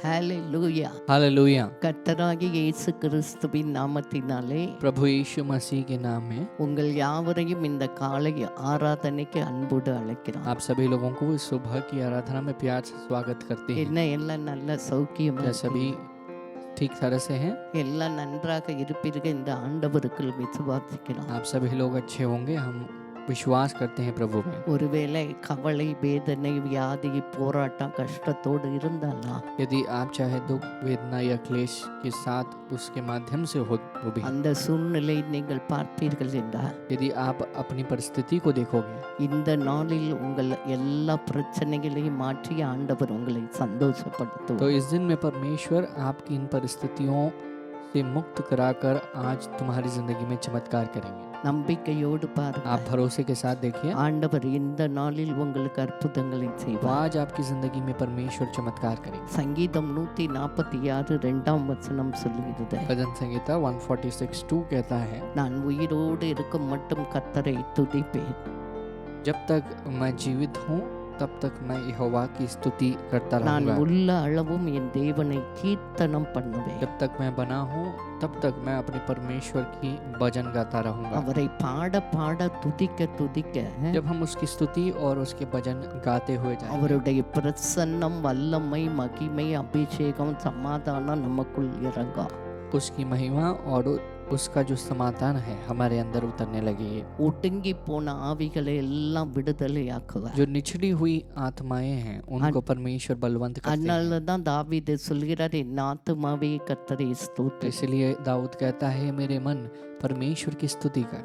ஹalleluya. Hallelujah. கர்த்தராகிய இயேசு கிறிஸ்துவின் நாமத்தினாலே प्रभु यीशु मसीह के नाम में உங்கள் யாவரையும் இந்த காலை ஆராதனைக்கு அன்போடு அழைக்கிறோம். आप सभी लोगों को इस सुबह की आराधना में प्यार से स्वागत करते हैं। என்ன எல்லாம் நல்ல சௌக்கியமா क्या सभी ठीक तरह से हैं? எல்லாம் நன்றாக இருப்பீர்கள் இந்த ஆண்டவருக்குள் விசுவாசிக்கிறோம். आप सभी लोग अच्छे होंगे, हम विश्वास करते हैं प्रभु में। ஒருவேளை கவலை வேதனை வியாதி போராட்டம் கஷ்டத்தோடு இருந்தாலும் यदि आप चाहे दुख वेदना या क्लेश के साथ उसके माध्यम से हो वो भी, அந்த சூழ்நிலை நீங்கள் பார்ப்பீர்கள் என்றால் यदि आप अपनी परिस्थिति को देखोगे இந்த நாளில் உங்கள் எல்லா பிரச்சனைகளையும் மாற்றி ஆண்டவர் உங்களை சந்தோஷப்படுத்துவார். तो इस दिन में परमेश्वर आपकी इन परिस्थितियों से मुक्त कराकर आज तुम्हारी जिंदगी में चमत्कार करेंगे। நம்பிக்கையோடு பாருங்க. आप भरोसे के साथ देखिए, ஆண்டவர் இந்த நாளில் உங்களுக்கு அற்புதங்களை तो செய்வார். आज आपकी जिंदगी में परमेश्वर चमत्कार करेंगे। சங்கீதம் 146 2ஆம் வசனம் சொல்லுகிறது, भजन संहिता 146:2 कहता है, நான் உயிரோடு இருக்கும் மட்டும் கர்த்தரை துதிப்பேன். जब तक मैं जीवित हूँ तब तक मैं यहोवा की स्तुति करता நான் रहूंगा। உள்ள அளவும் என் தேவனை கீர்த்தனம் பண்ணுவேன். जब तक मैं बना हूँ तब तक मैं अपने परमेश्वर की भजन गाता रहूंगा। அவரை பாட பாட துதிக்க துதிக்க जब हम उसकी स्तुति और उसके भजन गाते हुए जाएंगे, அவருடைய பிரசன்னம் வல்லமை மகிமை அபிஷேகம் சமாதானம் நமக்குள் இறங்கும். उसकी महिमा और उसका जो समाधान है हमारे अंदर उतरने लगेगी। ஒடுங்கி போன ஆவிகளை எல்லாம் விடுதலையாக்குவார். जो निचली हुई आत्माएं हैं उनको परमेश्वर बलवंत करते हैं। அதனால தான் தாவீது சொல்கிறார், என் ஆத்துமாவே கர்த்தரை ஸ்தோத்திரி. इसलिए दाऊद कहता है, मेरे मन परमेश्वर की स्तुति कर।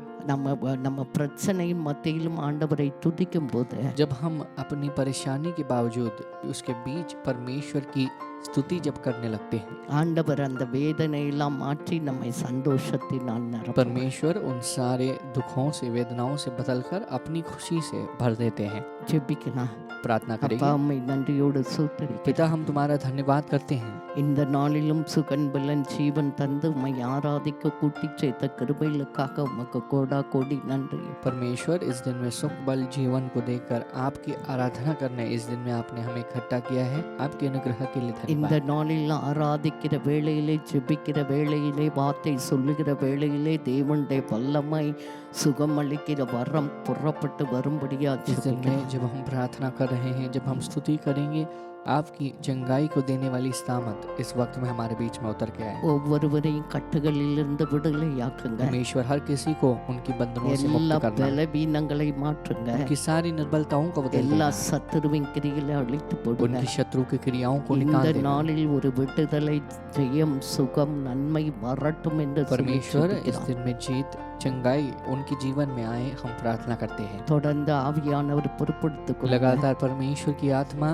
நம்ம பிரச்சனை மத்தியிலும் ஆண்டவரை துதிக்கும் போது जब हम अपनी परेशानी के बावजूद उसके बीच परमेश्वर की स्तुति जब करने लगते हैं, ஆண்டவர் அந்த வேதனையெல்லாம் மாற்றி நம்மை சந்தோஷத்தினால் நிரப்புவார். परमेश्वर उन सारे दुखों से वेदनाओं से बदलकर अपनी खुशी से भर देते हैं। ஜெபிக்கலாம். प्रार्थना அப்பா करेंगे। உம்மை நன்றியோடு ஸ்தோத்திரிக்கிறேன். पिता, हम तुम्हारा धन्यवाद करते हैं। இந்த நாளிலும் சுகன் பலன் ஜீவன் தந்து உம்மை ஆராதிக்க கூட்டி சேர்த்த கிருபைகளுக்காக உமக்கு கோடா கோடி நன்றி. परमेश्वर, इस दिन में सुख बल जीवन को देकर आपकी आराधना करने इस दिन में आपने हमें इकट्ठा किया है। आपके अनुग्रह के लिए இந்த धन्यवाद। நாளில் ஆராதிக்கிற வேளையிலே ஜெபிக்கிற வேளையிலே வார்த்தை சொல்லுகிற வேளையிலே தேவனுடைய வல்லமை சுகம் அளிக்கிற வரம் புறப்பட்டு வரும்படியா इस दिन में जब हम प्रार्थना कर रहे हैं, जब हम स्तुति करेंगे, आपकी चंगाई को देने वाली सामत इस वक्त में हमारे बीच में उतर के आए। ஒவ்வொருவரையும் கட்டுகளிலிருந்து விடுதலையாக்குங்க. परमेश्वर, हर किसी को उनकी बंधनों से எல்லா मुक्त करना, பலவீனங்களை மாற்றுங்க. उनकी सारी निर्बलताओं को बदल எல்லா देना, சத்துருவின் கிரிகளை அழித்து போடுங்க. उनकी शत्रु की क्रियाओं को இந்த निकाल देना। நாளில் ஒரு விடுதலை ஜெயம் சுகம் நன்மை வரட்டும் என்று சொல்லி परमेश्वर, इस ஜெபிக்கிறோம். दिन में जीत चंगाई उनके जीवन में आए, हम प्रार्थना करते हैं। தொடர்ந்து ஆவியானவர் பொறுப்படுத்திக் கொள்ளுங்க. लगातार परमेश्वर की आत्मा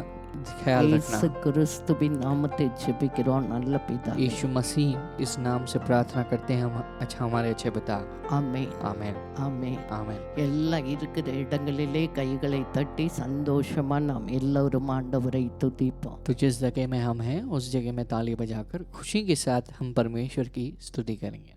ख्याल இயேசு रखना। கிறிஸ்துவின் நாமத்தை ஜெபிக்கிறோம் நல்ல பிதாவே. यीशु मसीह इस नाम से प्रार्थना करते हैं हम। अच्छा, हमारे अच्छे पिता। ஆமென் आमेन ஆமென். आमेन। எல்லாம் இருக்கிற இடங்களிலே கைகளை தட்டி சந்தோஷமா நாம் எல்லோரும் ஆண்டவரை துதிப்போம். तो जिस जगह में हम हैं उस जगह में ताली बजाकर खुशी के साथ हम परमेश्वर की स्तुति करेंगे।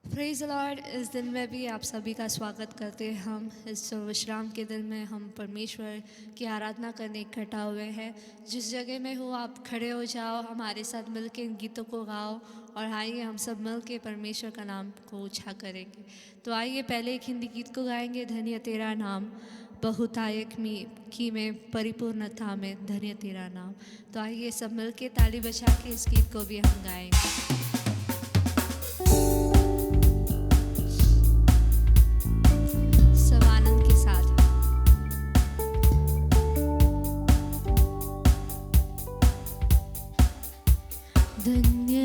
Praise Lord. इस दिन में भी आप सभी का स्वागत करते हैं। हम इस विश्राम के दिन में हम परमेश्वर की आराधना करने इकट्ठा हुए हैं। जिस जगह में हो आप खड़े हो जाओ, हमारे साथ मिलकर इन गीतों को गाओ और आइए हम सब मिलकर परमेश्वर का नाम को ऊंचा करेंगे। तो आइए पहले एक हिंदी गीत को गाएंगे, धन्य तेरा नाम बहुतायक में परिपूर्णता में धन्य तेरा नाम। तो आइए सब मिलकर ताली बजा के इस गीत को भी हम गाएंगे। धन्य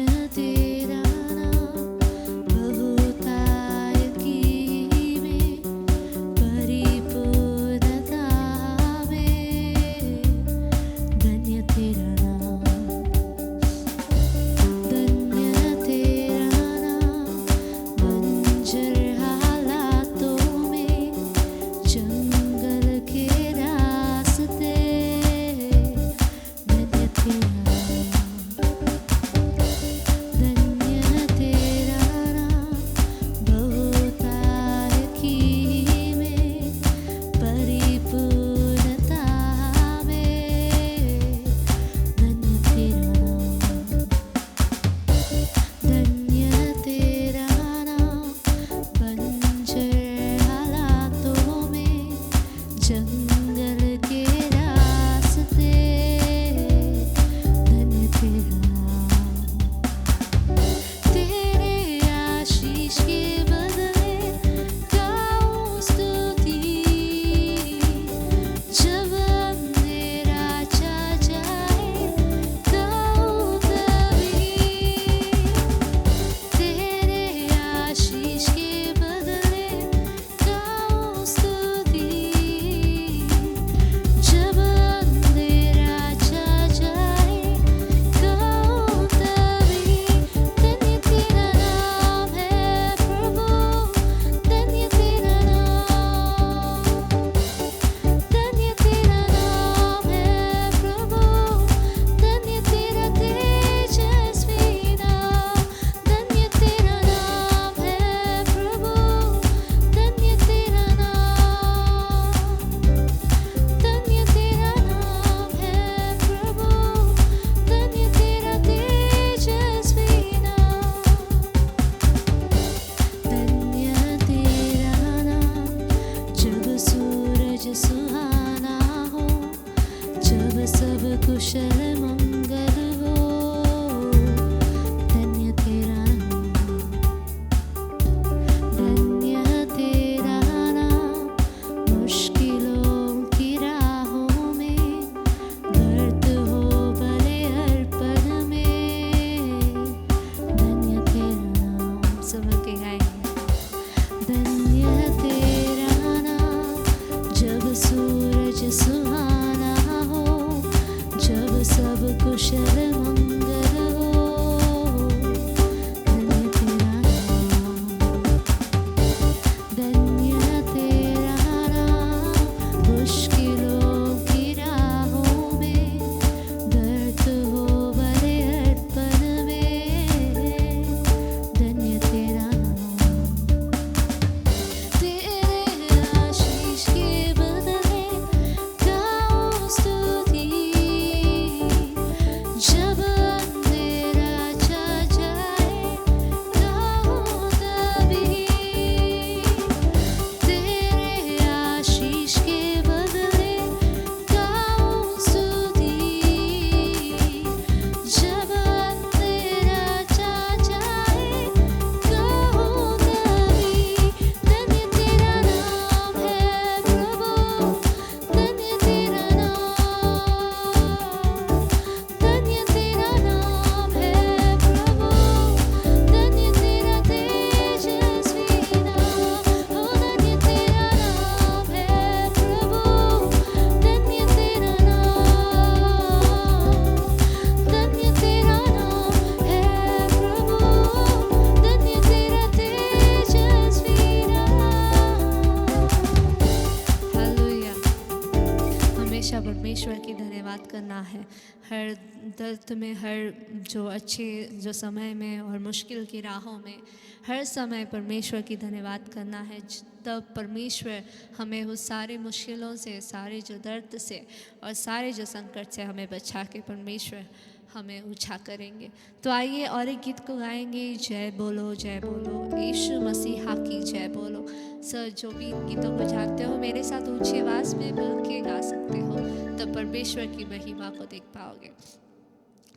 हमेशा परमेश्वर की धन्यवाद करना है। हर दर्द में, हर जो समय में और मुश्किल की राहों में हर समय परमेश्वर की धन्यवाद करना है। तब परमेश्वर हमें उस सारे मुश्किलों से, सारे जो दर्द से और सारे जो संकट से हमें बचा के परमेश्वर हमें ऊंचा करेंगे। तो आइए और एक गीत को गाएंगे, जय बोलो यीशु मसीहा की जय बोलो। सर जो भी इन गीतों को जानते हो मेरे साथ ऊंची आवाज़ में मिल के गा सकते हो, तब परमेश्वर की महिमा को देख पाओगे।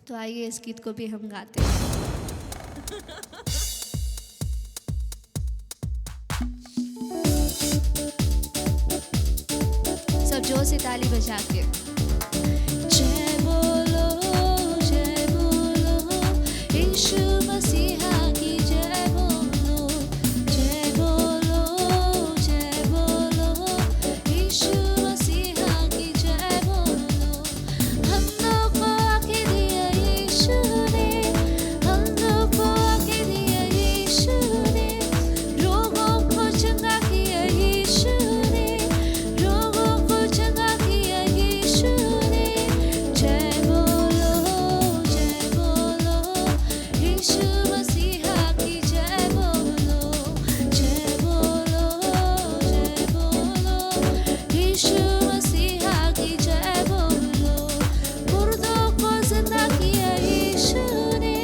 तो आइए इस गीत को भी हम गाते हैं। सब जोर से ताली बजा के जय बोलो यीशु मसीहा की जय बोलो, जय बोलो यीशु मसीहा की जय बोलो। हम लोग को आके दिया यीशु ने, हम लोग को आके दिया यीशु ने, रोगों को चंगा किया यीशु ने, रोगों को चंगा किया यीशु ने। जय बोलो यीशु मसीहा की जय बोलो, जय बोलो यीशु मसीहा की जय बोलो। मुर्दों को जिंदा किया यीशु ने,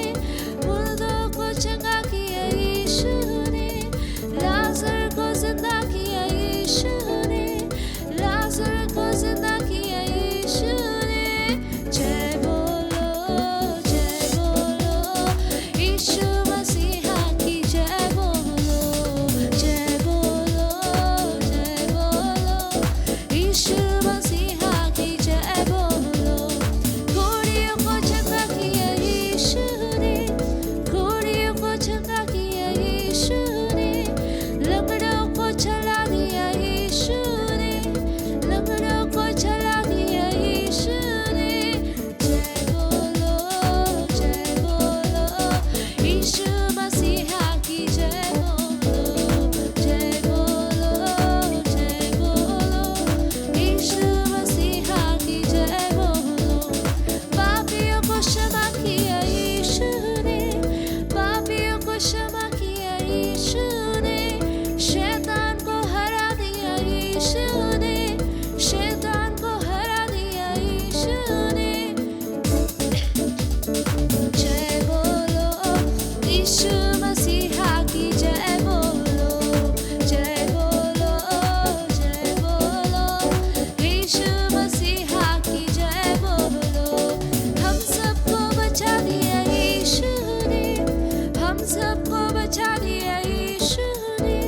मुर्दों को चंगा किया यीशु ने, लाजर को जिंदा किया यीशु ने, लाजर को जिंदा किया यीशु ने। जय बोलो यीशु मसीहा की जय बोलो, जय बोलो यीशु मसीहा की जय बोलो। घोड़ियों को चंगा किया यीशु ने, घोड़ियों को चंगा किया यीशु ने, लंगड़ों को चला दिया यीशु ने, लंगड़ों को चला दिया यीशु ने। जय बोलो यीशु मसीहा की जय बोलो, जय बोलो यीशु मसीहा की जय बोलो। पापियों को क्षमा किया यीशु ने, पापियों को क्षमा किया यीशु ने, शैतान को हरा दिया यीशु ने, शैतान को हरा दिया यीशु ने। जय बोलो यीशु मसीहा की जय बोलो, जय बोलो यीशु मसीहा की जय बोलो। हम सबको बचा दिया यीशु ने, हम सबको बचा दिया यीशु ने,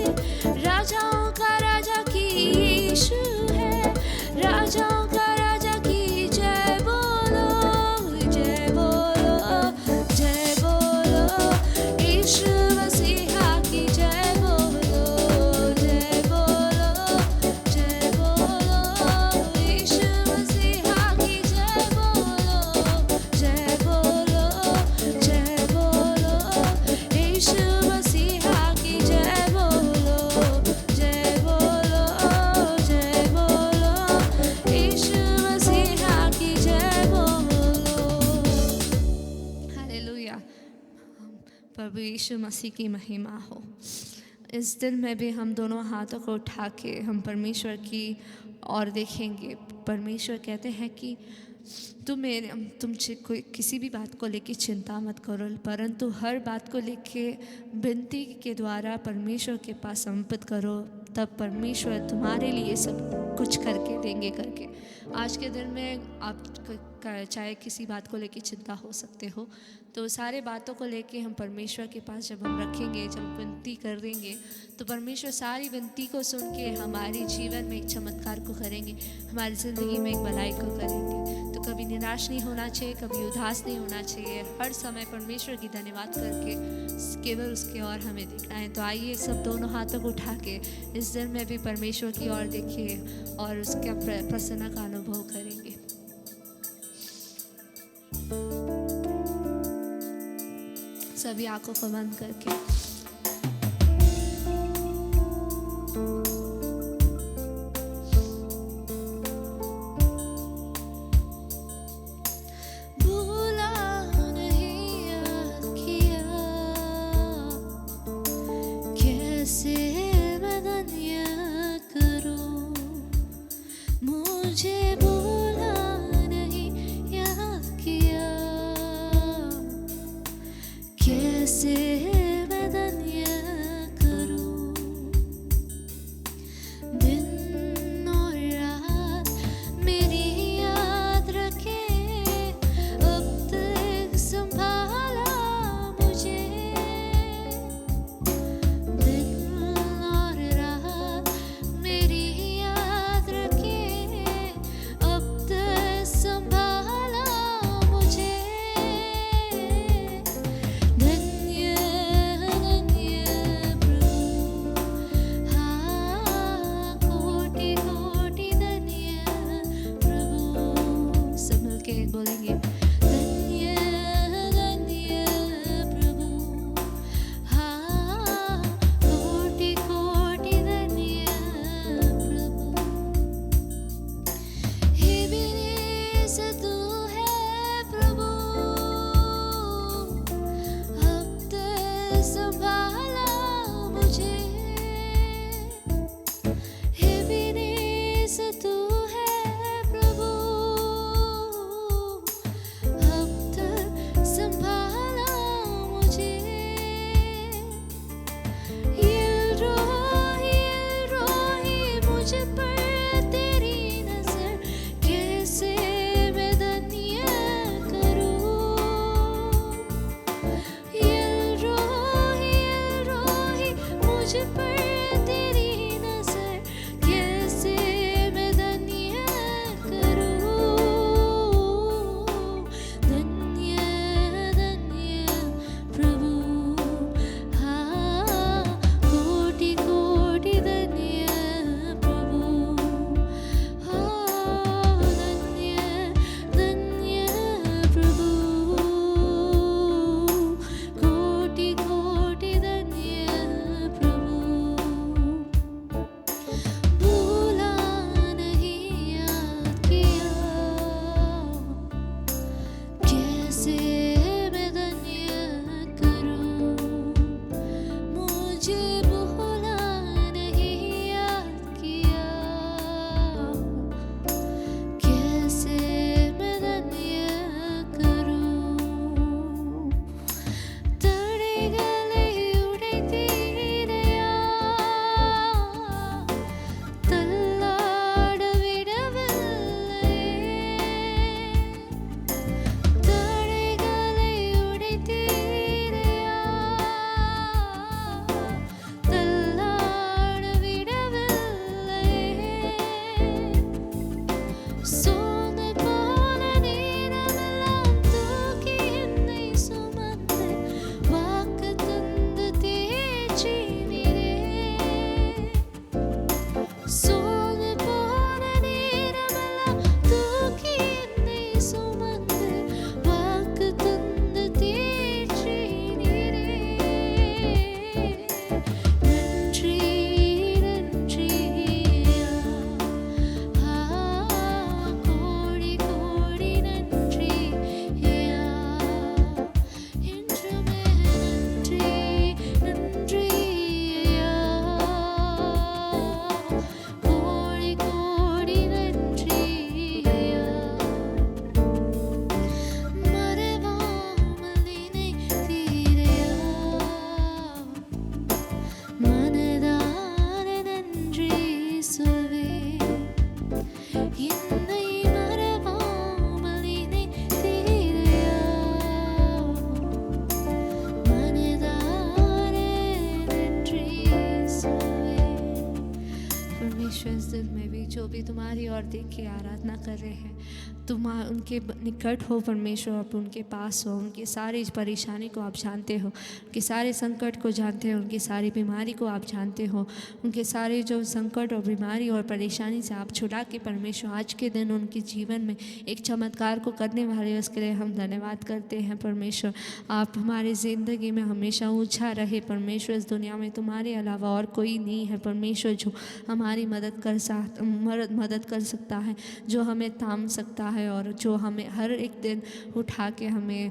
राजाओं का राजा की यीशु है, राजाओं का राजा की जय बोलो, जय बोलो यीशु मसीहा की जय बोलो, जय बोलो यीशु मसीहा की जय बोलो, जय बोलो यीशु मसीहा की जय बोलो, जय बोलो यीशु मसीहा की जय बोलो। हालेलुया, प्रभु यीशु मसीह की महिमा हो। इस दिन में भी हम दोनों हाथों को उठा के हम परमेश्वर की ओर देखेंगे। परमेश्वर कहते हैं कि तुम कोई किसी भी बात को लेके चिंता मत करो, परंतु हर बात को लेके विनती के द्वारा परमेश्वर के पास समर्पित करो, तब परमेश्वर तुम्हारे लिए सब कुछ करके देंगे करके। आज के दिन में आप चाहे किसी बात को लेके चिंता हो सकते हो, तो सारे बातों को लेके हम परमेश्वर के पास जब हम रखेंगे, जब विनती कर देंगे, तो परमेश्वर सारी विनती को सुन के हमारे जीवन में एक चमत्कार को करेंगे, हमारी ज़िंदगी में एक भलाई को करेंगे। तो कभी निराश नहीं होना चाहिए, कभी उदास नहीं होना चाहिए, हर समय परमेश्वर की धन्यवाद करके केवल उसके ओर हमें देखना है। तो आइए सब दोनों हाथों को उठा के इस दिन में भी परमेश्वर की ओर देखिए और उसका प्रसन्न का अनुभव करेंगे। सभी आंखों को बंद करके मुझे भूला नहीं याद किया, कैसे मैं धन्य करूं। दिन और रात मेरी याद रखे, अब तक संभाला मुझे। दिन और रात मेरी याद रखे, अब तक संभाला मुझे। धन्य धन्य प्रभु, हाँ कोटि कोटि धन्य प्रभु। सब मिलके बोलेंगे धन्य धन्य प्रभु, हाँ कोटि कोटि धन्य प्रभु। एबेनेज़र तू है प्रभु, अब तक संभाला मुझे। एबेनेज़र तू है प्रभु, अब तक संभाला मुझे। रोही मुझ पर तेरी नजर, कैसे मैं धन्य करूं। रोही मुझ पर तेरी नजर, कैसे मैं धन्य करूं। धन्य धन्य प्रभु, हाँ कोटि कोटि धन्य प्रभु। हाँ धन्य धन्य प्रभु, कोटि कोटि धन्य प्रभु। भूला नहीं याद किया, कैसे मैं धन्य करूं। मुझे भूला नहीं याद किया, कैसे मैं धन्य करूं। തടികളെ ഉടൈത്തീരയാ, തള്ളാട വിടവില്ലേ. തടികളെ ഉടൈത്തീരയാ, തള്ളാട വിടവില്ലേ. சோர்ந்து போன நேரமெல்லாம் தூக்கி என்னை சுமந்து, வாக்கு தந்து தேற்றினீரே. சோர்ந்து போன நேரமெல்லாம் தூக்கி என்னை சுமந்து, வாக்கு தந்து தேற்றினீரே. நன்றி நன்றி கோடி கோடி நன்றி என்றுமே நன்றி நன்றி கோடி கோடி நன்றி. மறவாமல் நினைத்தீரையா, மனதார நன்றி சொல்வேன். என்னை மறவாமல் நினைத்தீரையா, மனதார நன்றி சொல்வேன்। परमेश्वर इस दिन में भी जो भी तुम्हारी ओर देख के आराधना कर रहे हैं, तुम उनके निकट हो परमेश्वर, और उनके पास हो। उनकी सारी परेशानी को आप जानते हो, उनके सारे संकट को जानते हो, उनकी सारी बीमारी को आप जानते हो। उनके सारे जो संकट और बीमारी और परेशानी से आप छुड़ा के परमेश्वर आज के दिन उनके जीवन में एक चमत्कार को करने वाले हो, उसके लिए हम धन्यवाद करते हैं परमेश्वर। आप हमारी ज़िंदगी में हमेशा ऊँचा रहे परमेश्वर। इस दुनिया में तुम्हारे अलावा और कोई नहीं है परमेश्वर जो हमारी मदद कर सकता है, जो हमें थाम सकता है और जो हमें हर एक दिन उठा के हमें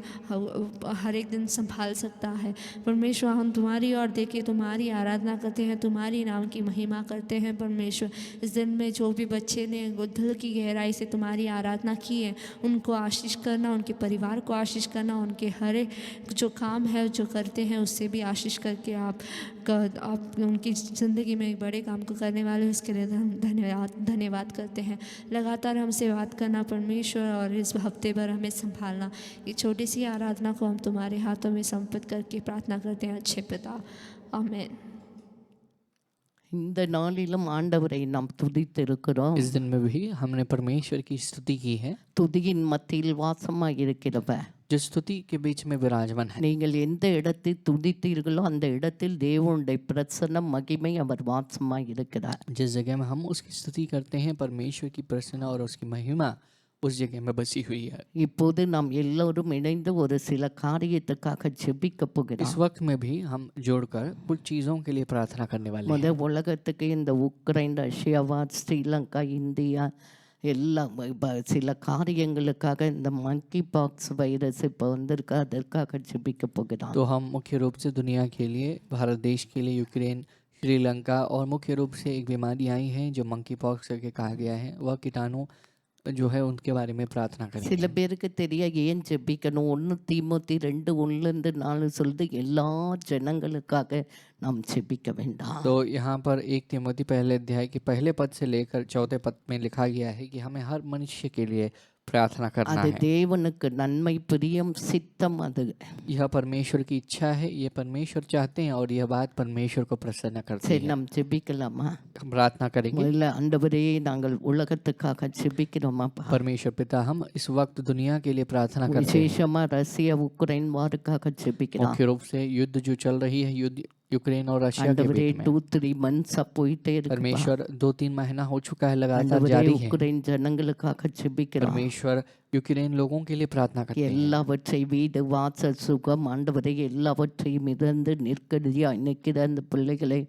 हर एक दिन संभाल सकता है। परमेश्वर, हम तुम्हारी ओर देखे तुम्हारी आराधना करते हैं, तुम्हारी नाम की महिमा करते हैं। परमेश्वर, इस दिन में जो भी बच्चे ने दिल की गहराई से तुम्हारी आराधना की है, उनको आशीष करना, उनके परिवार को आशीष करना, उनके हर एक जो काम है जो करते हैं उससे भी आशीष करके आप उनकी ज़िंदगी में एक बड़े काम को करने वाले हो, इसके लिए हम धन्यवाद करते हैं। लगातार हमसे बात करना परमेश्वर, और इस हफ्ते भर हमें संभालना। ये छोटी सी आराधना को हम तुम्हारे हाथों में समर्पित करके प्रार्थना करते हैं, अच्छे पिता, आमीन। இந்த நாளிலும் ஆண்டவரை நாம் துதித்திருக்கிறோம். इस दिन में भी हमने परमेश्वर की स्तुति की है, துதியின் மத்தியில் வாசமாய் இருக்கிறவர். जो स्तुति के बीच में विराजमान है। நீங்கள் எந்த இடத்தில் துதித்தீர்களோ அந்த இடத்தில் தேவனுடைய பிரசன்னம் மகிமை அவர் வாசமாய் இருக்கிறார். जिस जगह में हम उसकी स्तुति करते हैं, परमेश्वर की प्रसन्नता और उसकी महिमा उस जगह में बसी हुई है। இப்போது நாம் எல்லோரும் இணைந்து ஒரு சில காரியத்துக்காக ஜெபிக்க इस போகிறோம். वक्त में भी हम जोड़कर कुछ चीज़ों के लिए प्रार्थना करने वाले हैं। முதல் உலகத்துக்கு இந்த உக்ரைன், ரஷ்யாவா, ஸ்ரீலங்கா, இந்தியா எல்லாம் சில காரியங்களுக்காக இந்த மங்கி பாக்ஸ் வைரஸ் இப்போ வந்திருக்கு, அதற்காக ஜெபிக்க போகிறோம். तो हम मुख्य रूप से दुनिया के लिए, भारत देश के लिए, यूक्रेन, श्रीलंका और मुख्य रूप से एक बीमारी आई है जो मंकी पॉक्स करके कहा गया है, वह कीटाणु जो है उनके बारे में प्रार्थना करेंगे। சில பேருக்கு தெரிய ஏன் ஜெபிக்கணும். 1 தீமோத்தி 2:1-4 சொல்லுது எல்லா ஜனங்களுக்காக நாம் ஜெபிக்க வேண்டாம். तो यहाँ पर 1 तीमोथी पहले अध्याय के पहले पद से लेकर 4 पद में लिखा गया है कि हमें हर मनुष्य के लिए प्रार्थना करना அது है। தேவனுக்கு நன்மை, பிரியம், சித்தம். அது यह परमेश्वर की इच्छा है, ये परमेश्वर चाहते हैं और यह बात परमेश्वर को प्रसन्न करती சரி, है। நாம் ஜெபிக்கலாமா? हम प्रार्थना करेंगे। முதல்ல ஆண்டவரே, நாங்கள் உலகத்துக்காக ஜெபிக்கிறோமாப்பா. परमेश्वर पिता, हम इस वक्त दुनिया के लिए प्रार्थना करते हैं, விசேஷமா ரஷ்யா, உக்ரைன் வாருக்காக ஜெபிக்கிறோம். मुख्य रूप से युद्ध जो चल रही है, युद्ध यूक्रेन और रशिया के ஆண்டவரே, बीच में। 2-3 मंथ्स போயிட்டே இருக்கு. परमेश्वर 2-3 महीना हो चुका है, लगातार ஆண்டவரே, जारी है। உக்ரைன் ஜனங்களுக்காக ஜெபிக்கிறோம். परमेश्वर यूक्रेन लोगों के लिए प्रार्थना करते हैं। எல்லாவற்றை வீடு, வாசல், சுகம், ஆண்டவரே எல்லாவற்றையும் இழந்து நெருக்கடியாய் நிற்கிற அந்த பிள்ளைகளை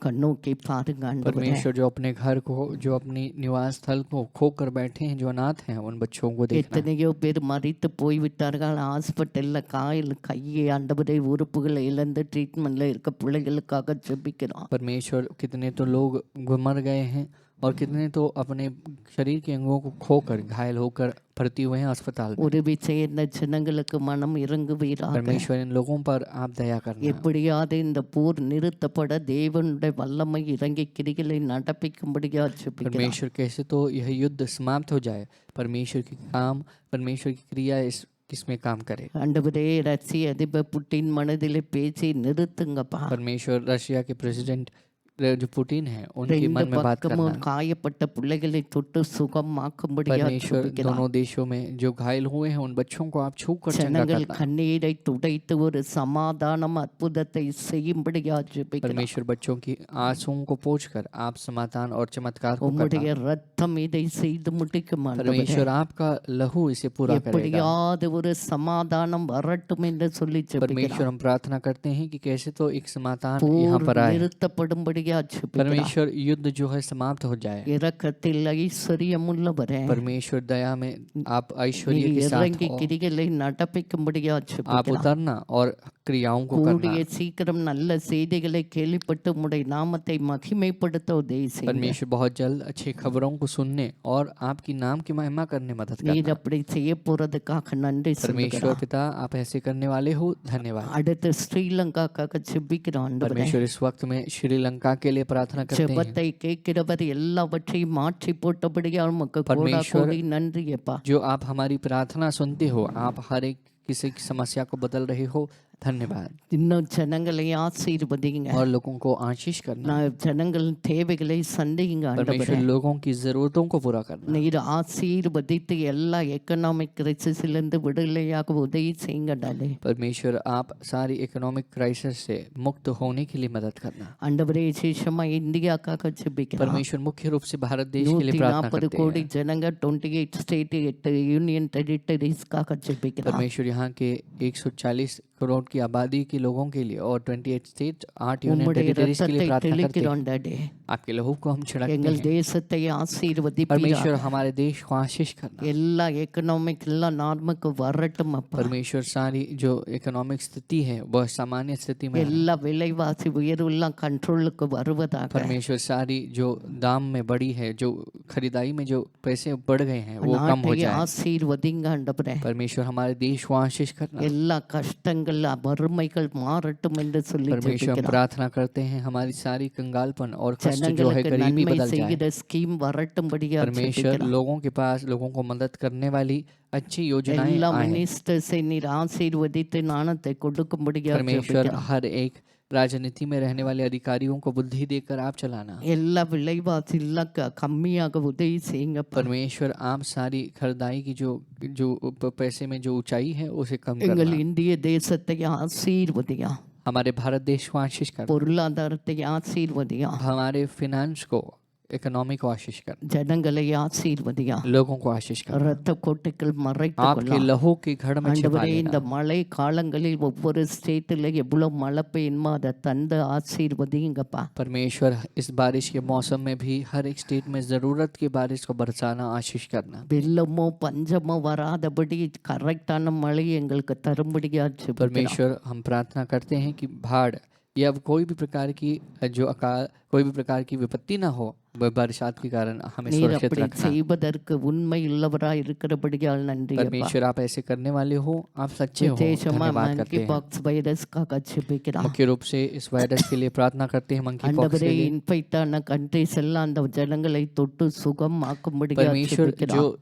கண்ணோக்கி பாருங்க ஆண்டவரே. परमेश्वर जो अपने घर को, जो अपनी निवास स्थल को खोकर बैठे हैं, जो अनाथ हैं, उन बच्चों को देखना। எத்தனையோ பேர் மறித்து போய்விட்டார்கள். ஹாஸ்பிட்டல்ல காயில், கையை, ஆண்டவரே உறுப்புகளை இழந்து ட்ரீட்மெண்ட்ல இருக்க பிள்ளைகளுக்காக ஜெபிக்கிறோம். परमेश्वर, कितने तो लोग मर गए हैं और कितने तो अपने शरीर के अंगों को खोकर, घायल होकर भर्ती हुए हैं अस्पताल में। உதவி செய்ய ஜனங்களுக்கு மனம் இறங்குவீராக. परमेश्वर, इन लोगों पर आप दया करना। எப்படியாவது இந்த போர் நிறுத்தப்பட தேவனுடைய வல்லமை இறங்கி கிரிகளை நடப்பிக்கும்படியா ஜெபிக்கிறோம். परमेश्वर, कैसे तो यह युद्ध समाप्त हो जाए, परमेश्वर की काम, परमेश्वर की क्रिया इसमें काम करे। ஆண்டவரே, ரஷ்ய அதிபர் புட்டின் மனதிலே பேசி நிறுத்துங்கப்பா. परमेश्वर, रशिया के प्रेसिडेंट जो पुतिन है, उनके ரெண்டு मन में बात பக்கமும் करना। காயப்பட்ட பிள்ளைகளை தொட்டு சுகமாக்கும்படியா परमेश्वर, ஜெபிக்கிறோம். दोनों देशों में जो घायल हुए हैं, उन बच्चों को आप छू कर चंगा ஜனங்கள் करना। கண்ணீரை துடைத்து ஒரு சமாதானம், அற்புதத்தை செய்யும்படியா ஜெபிக்கிறோம். परमेश्वर, बच्चों की आंसुओं को पोंछकर आप समाधान और चमत्कार को உம்முடைய करना। ரத்தம் இதை செய்து முடிக்கும் ஆண்டவரே. परमेश्वर, आपका लहू इसे पूरा करेगा। எப்படியாவது ஒரு சமாதானம் வரட்டும் என்று சொல்லி परमेश्वर, ஜெபிக்கிறோம். हम प्रार्थना करते हैं कि कैसे तो एक समाधान போர் यहाँ पर आए। நிறுத்தப்படும்படியா ஜெபிக்கிறோம். परमेश्वर, युद्ध जो है समाप्त हो जाए। இரக்கத்தில் ஐஸ்வர்யமுள்ளவரே, परमेश्वर, दया में आप ऐश्वर्य நீர் के साथ இறங்கி हो। கிரிகளை நடப்பிக்கும்படியா आप ஜெபிக்கிறோம். उतरना और क्रियाओं को करना। கூடிய சீக்கிரம் நல்ல செய்திகளை கேள்விப்பட்டு உம்முடைய நாமத்தை மகிமைப்படுத்த உதவி செய்யுங்க. परमेश्वर, बहुत जल्द अच्छी खबरों को सुनने और आपकी नाम की महिमा करने मदद நீர் करना। அப்படி செய்ய போறதுக்காக நன்றி परमेश्वर சொல்லுகிறோம். पिता, आप ऐसे करने वाले हो, धन्यवाद। அடுத்து ஸ்ரீலங்காக்காக ஜெபிக்கிறோம் ஆண்டவரே. परमेश्वर, इस वक्त में श्रीलंका के लिए प्रार्थना करते हैं। ஜெபத்தை கேட்கிறவர் எல்லாவற்றையும் மாற்றி போட்டபடியால் உமக்கு கோடா परमेश्वर, கோடி நன்றி அப்பா. जो आप हमारी प्रार्थना सुनते हो, आप हर एक किसी की समस्या को बदल रहे हो, धन्यवाद। இன்னும் ஜனங்களை ஆசீர்வதிங்க. और लोगों को आशीष करना। நான் ஜனங்கள் தேவைகளை சந்திங்க ஆண்டவரே. परमेश्वर, लोगों की जरूरतों को पूरा करना। நீர் ஆசீர்வதித்து எல்லா எக்கனாமிக் கிரைசிஸிலிருந்து விடுதலையாக உதவி செய்யுங்க டாலே. परमेश्वर, आप सारी इकोनॉमिक क्राइसिस से मुक्त होने के लिए मदद करना। ஆண்டவரே, விசேஷமா இந்தியாக்காக ஜெபிக்கிறோம். परमेश्वर, मुख्य रूप से भारत देश के लिए प्रार्थना 140 करते கோடி हैं। ஜனங்க, 28 ஸ்டேட், 8 யூனியன் டெரிட்டரிஸ்க்காக ஜெபிக்கிறோம். परमेश्वर, यहाँ के 140 करोड़ की आबादी के लोगों के लिए और 28 स्टेट 8 यूनियन உம்முடைய टेरिटरीज के लिए இரத்தத்தை प्रार्थना करते हैं। தெளிக்கிறோம் டாடி. आपके लहू को हम छिड़कते எங்கள் हैं। தேசத்தை ஆசீர்வதிப்பீராக. परमेश्वर हमारे देश को आशीष करना। எல்லா எக்கனாமிக் எல்லாம் நார்முக்கு வரட்டும் அப்பா. परमेश्वर सारी जो इकोनॉमिक स्थिति है वह सामान्य स्थिति में आए। எல்லா விலைவாசி உயர்வுலாம் கண்ட்ரோலுக்கு வருவதாக. परमेश्वर सारी जो दाम में बढ़ी है, जो खरीदारी में जो पैसे बढ़ गए हैं वो कम हो நாட்டை जाए। ஆசீர்வதிங்க ஆண்டவரே. परमेश्वर हमारे देश को आशीष करना। எல்லா கஷ்டங்கள் வறுமைகள் மாறட்டும் என்று சொல்லி परमेश्वर हम ஜெபிக்கிறோம். प्रार्थना करते हैं हमारी सारी कंगालपन और कष्ट जो है ஜனங்களுக்கு गरीबी நன்மை बदल जाए। செய்கிற ஸ்கீம் வரட்டும்படியா परमेश्वर ஜெபிக்கிறோம். लोगों के पास लोगों को मदद करने वाली अच्छी योजनाएं எல்லா आए। மினிஸ்டர்ஸை நீர் ஆசீர்வதித்து ஞானத்தை கொடுக்கும்படியா परमेश्वर ஜெபிக்கிறோம். हर एक राजनीति में रहने वाले अधिकारियों को बुद्धि देकर आप चलाना। எல்லா விலைவாசி எல்லாம் கம்மியாக உதவி செய்யுங்கப்பா. परमेश्वर आप सारी खरीदारी की जो जो पैसे में जो ऊंचाई है उसे कम எங்கள் करना। இந்திய தேசத்தை ஆசீர்வதியா. हमारे भारत देश को आशीष करना। பொருளாதாரத்தை ஆசீர்வதியா. हमारे फिनांस को इकोनॉमी को आशीष करना। ஜனங்களை ஆசீர்வதியா. लोगों को आशीष करना। இரத்த கோட்டைகள் மறைத்துக் आपके கொள்ளலாம். लहू के घड़ में छिपा ஆண்டவரே இந்த लेना। மழை காலங்களில் ஒவ்வொரு ஸ்டேட்டில் எவ்வளவு மழை பெய்யுமோ அதை தந்து ஆசீர்வதிங்கப்பா. परमेश्वर इस बारिश के मौसम में भी हर एक स्टेट में जरूरत की बारिश को बरसाना आशीष करना। வெள்ளமோ பஞ்சமோ வராதபடி கரெக்டான மழை எங்களுக்கு தரும்படியா ஜெபிக்கிறோம். परमेश्वर हम प्रार्थना करते हैं कि बाढ़ या कोई भी प्रकार की जो अकाल कोई भी प्रकार की विपत्ति ना हो बरसात के कारण हमें நீர் सुरक्षित அப்படி रखना। செய்வதற்கு உண்மை உள்ளவராய் இருக்கிறபடியால் நன்றி அப்பா. परमेश्वर आप ऐसे करने वाले हो, आप सच्चे हो, விசேஷமா धन्यवाद करते மங்கி हैं। பாக்ஸ் வைரஸ்க்காக ஜெபிக்கிறோம். मुख्य रूप से इस वायरस के लिए प्रार्थना करते हैं, मंकी पॉक्स ஆண்டவரே के लिए। இன்ஃபெக்டான கண்ட்रीஸ் எல்லாம் அந்த ஜனங்களை தொட்டு சுகமாக்கும்படியா परमेश्वर जो ஜெபிக்கிறோம்.